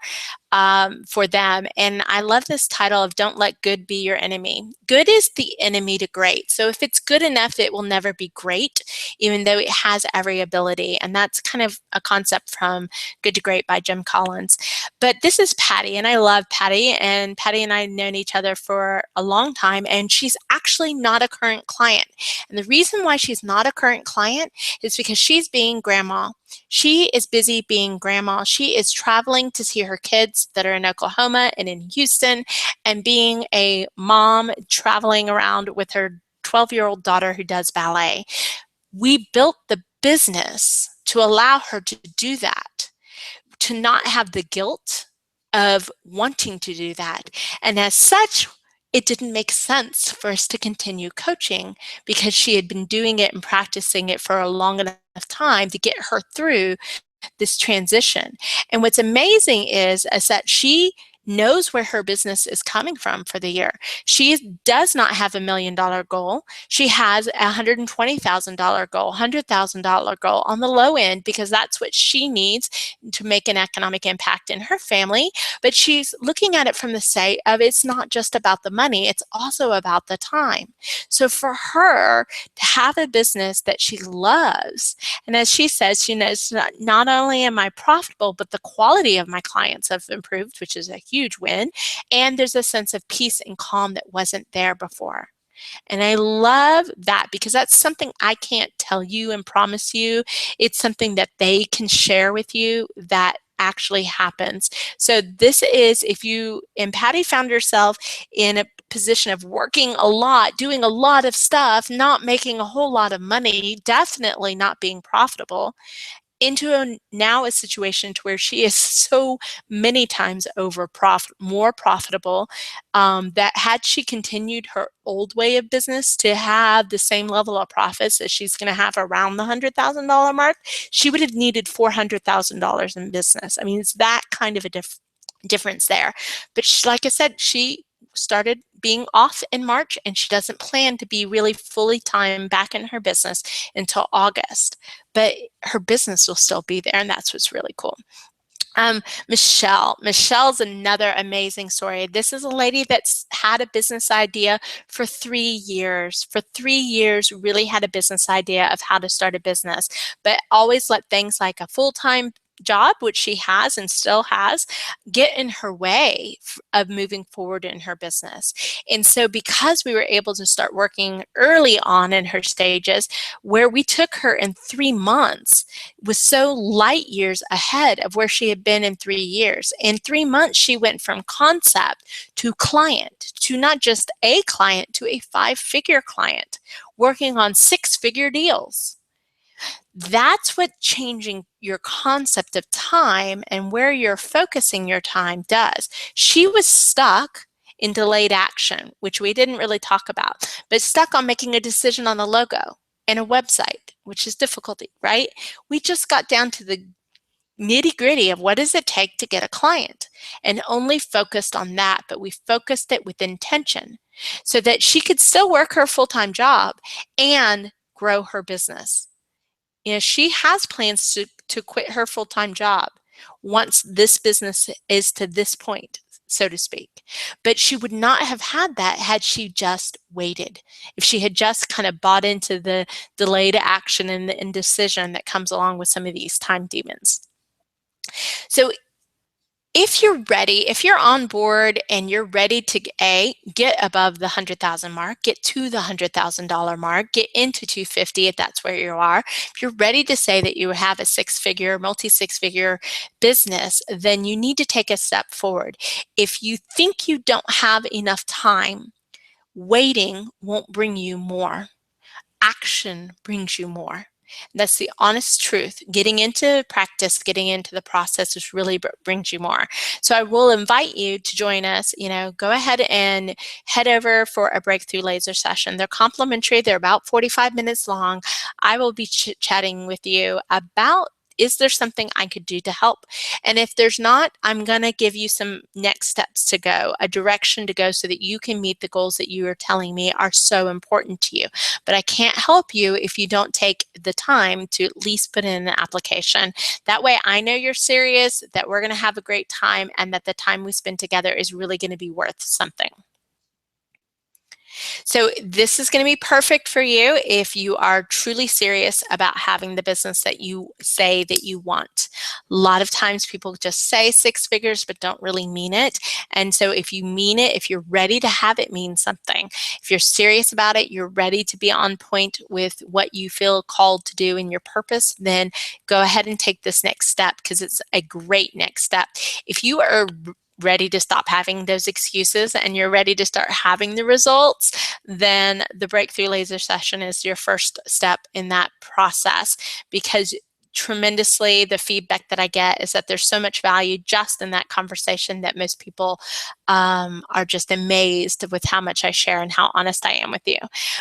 them. And I love this title of Don't Let Good Be Your Enemy. Good is the enemy to great. So if it's good enough, it will never be great, even though it has every ability. And that's kind of a concept from Good to Great by Jim Collins. But this is Patty, and I love Patty. And Patty and I have known each other for a long time, and she's actually not a current client. And the reason why she's not a current client is because she's being grandma. She is busy being grandma. She is traveling to see her kids that are in Oklahoma and in Houston, and being a mom traveling around with her 12-year-old daughter who does ballet. We built the business to allow her to do that, to not have the guilt of wanting to do that. And as such, it didn't make sense for us to continue coaching because she had been doing it and practicing it for a long enough time to get her through this transition. And what's amazing is that she knows where her business is coming from for the year. She does not have $1 million goal. She has a $120,000 goal, $100,000 goal on the low end, because that's what she needs to make an economic impact in her family. But she's looking at it from the side of, it's not just about the money, it's also about the time. So for her to have a business that she loves, and as she says, she knows not only am I profitable, but the quality of my clients have improved, which is a huge win. And there's a sense of peace and calm that wasn't there before. And I love that, because that's something I can't tell you and promise you. It's something that they can share with you that actually happens. So this is, if you and Patty found yourself in a position of working a lot, doing a lot of stuff, not making a whole lot of money, definitely not being profitable, into now a situation to where she is so many times over more profitable, that had she continued her old way of business to have the same level of profits as she's going to have around the $100,000 mark, she would have needed $400,000 in business. I mean, it's that kind of a difference there. But like I said, she started being off in March, and she doesn't plan to be really fully time back in her business until August. But her business will still be there, and that's what's really cool. Michelle's another amazing story. This is a lady that's had a business idea for 3 years. For 3 years, really had a business idea of how to start a business, but always let things like a full-time job, which she has and still has, get in her way of moving forward in her business. And so because we were able to start working early on in her stages, where we took her in 3 months was so light years ahead of where she had been in 3 years. In 3 months, she went from concept to client, to not just a client, to a 5-figure client, working on 6-figure deals. That's what changing your concept of time and where you're focusing your time does. She was stuck in delayed action, which we didn't really talk about, but stuck on making a decision on the logo and a website, which is difficulty, right? We just got down to the nitty gritty of what does it take to get a client, and only focused on that, but we focused it with intention so that she could still work her full-time job and grow her business. You know, she has plans to quit her full-time job once this business is to this point, so to speak. But she would not have had that had she just waited. If she had just kind of bought into the delayed action and the indecision that comes along with some of these time demons. So if you're ready, if you're on board and you're ready to get above the 100,000 mark, get to the $100,000 mark, get into 250 if that's where you are, if you're ready to say that you have a 6-figure, multi-6-figure business, then you need to take a step forward. If you think you don't have enough time, waiting won't bring you more. Action brings you more. That's the honest truth. Getting into practice, getting into the process is really brings you more. So I will invite you to join us. You know, go ahead and head over for a breakthrough laser session. They're complimentary. They're about 45 minutes long. I will be chatting with you about, is there something I could do to help? And if there's not, I'm going to give you some next steps to go, a direction to go so that you can meet the goals that you are telling me are so important to you. But I can't help you if you don't take the time to at least put in an application. That way I know you're serious, that we're going to have a great time, and that the time we spend together is really going to be worth something. So this is going to be perfect for you if you are truly serious about having the business that you say that you want. A lot of times people just say 6 figures but don't really mean it. And so if you mean it, if you're ready to have it mean something, if you're serious about it, you're ready to be on point with what you feel called to do in your purpose, then go ahead and take this next step, because it's a great next step. If you are ready to stop having those excuses and you're ready to start having the results, then the breakthrough laser session is your first step in that process, because tremendously the feedback that I get is that there's so much value just in that conversation that most people are just amazed with how much I share and how honest I am with you.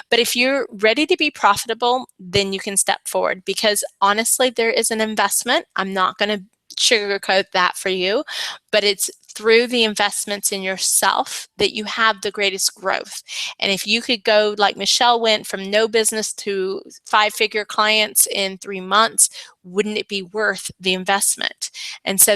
But if you're ready to be profitable, then you can step forward, because honestly there is an investment. I'm not going to sugarcoat that for you, but it's through the investments in yourself that you have the greatest growth. And if you could go like Michelle went from no business to 5-figure clients in 3 months, wouldn't it be worth the investment? And so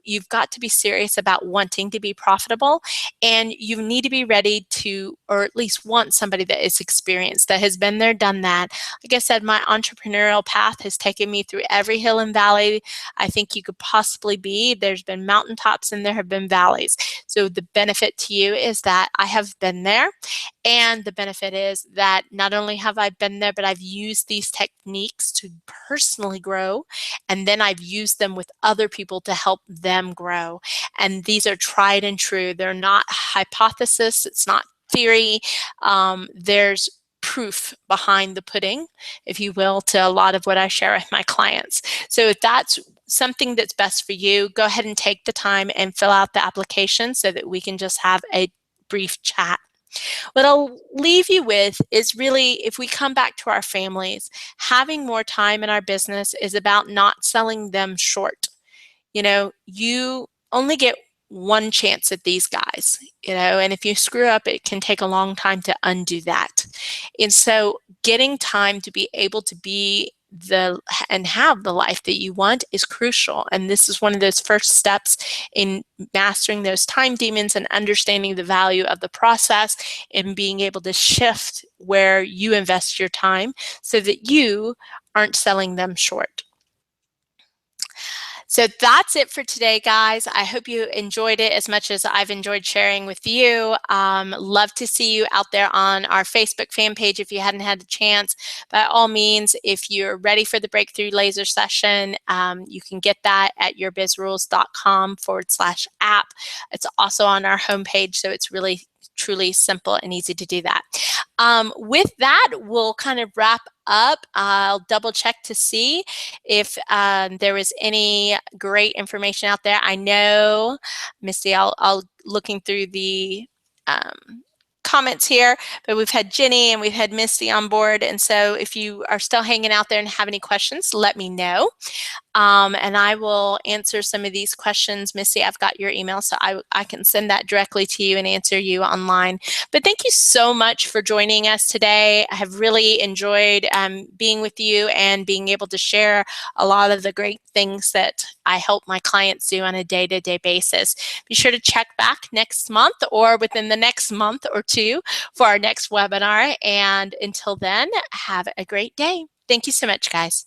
you've got to be serious about wanting to be profitable, and you need to be ready to, or at least want somebody that is experienced, that has been there, done that. Like I said, my entrepreneurial path has taken me through every hill and valley I think you could possibly be. There's been mountaintops and there have been valleys. So the benefit to you is that I have been there. And the benefit is that not only have I been there, but I've used these techniques to personally grow. And then I've used them with other people to help them grow. And these are tried and true. They're not hypothesis. It's not theory. There's proof behind the pudding, if you will, to a lot of what I share with my clients. So if that's something that's best for you, go ahead and take the time and fill out the application so that we can just have a brief chat. What I'll leave you with is really, if we come back to our families, having more time in our business is about not selling them short. You only get one chance at these guys, and if you screw up, it can take a long time to undo that. And so getting time to be able to be and have the life that you want is crucial. And this is one of those first steps in mastering those time demons and understanding the value of the process and being able to shift where you invest your time so that you aren't selling them short. So that's it for today, guys. I hope you enjoyed it as much as I've enjoyed sharing with you. Love to see you out there on our Facebook fan page if you hadn't had the chance. By all means, if you're ready for the Breakthrough Laser session, you can get that at yourbizrules.com/app. It's also on our homepage, so it's really truly simple and easy to do that. With that, we'll kind of wrap up. I'll double check to see if there was any great information out there. I know, Misty, I'll looking through the comments here, but we've had Jenny and we've had Misty on board. And so if you are still hanging out there and have any questions, let me know. And I will answer some of these questions. Missy, I've got your email, so I can send that directly to you and answer you online. But thank you so much for joining us today. I have really enjoyed being with you and being able to share a lot of the great things that I help my clients do on a day-to-day basis. Be sure to check back next month or within the next month or two for our next webinar. And until then, have a great day. Thank you so much, guys.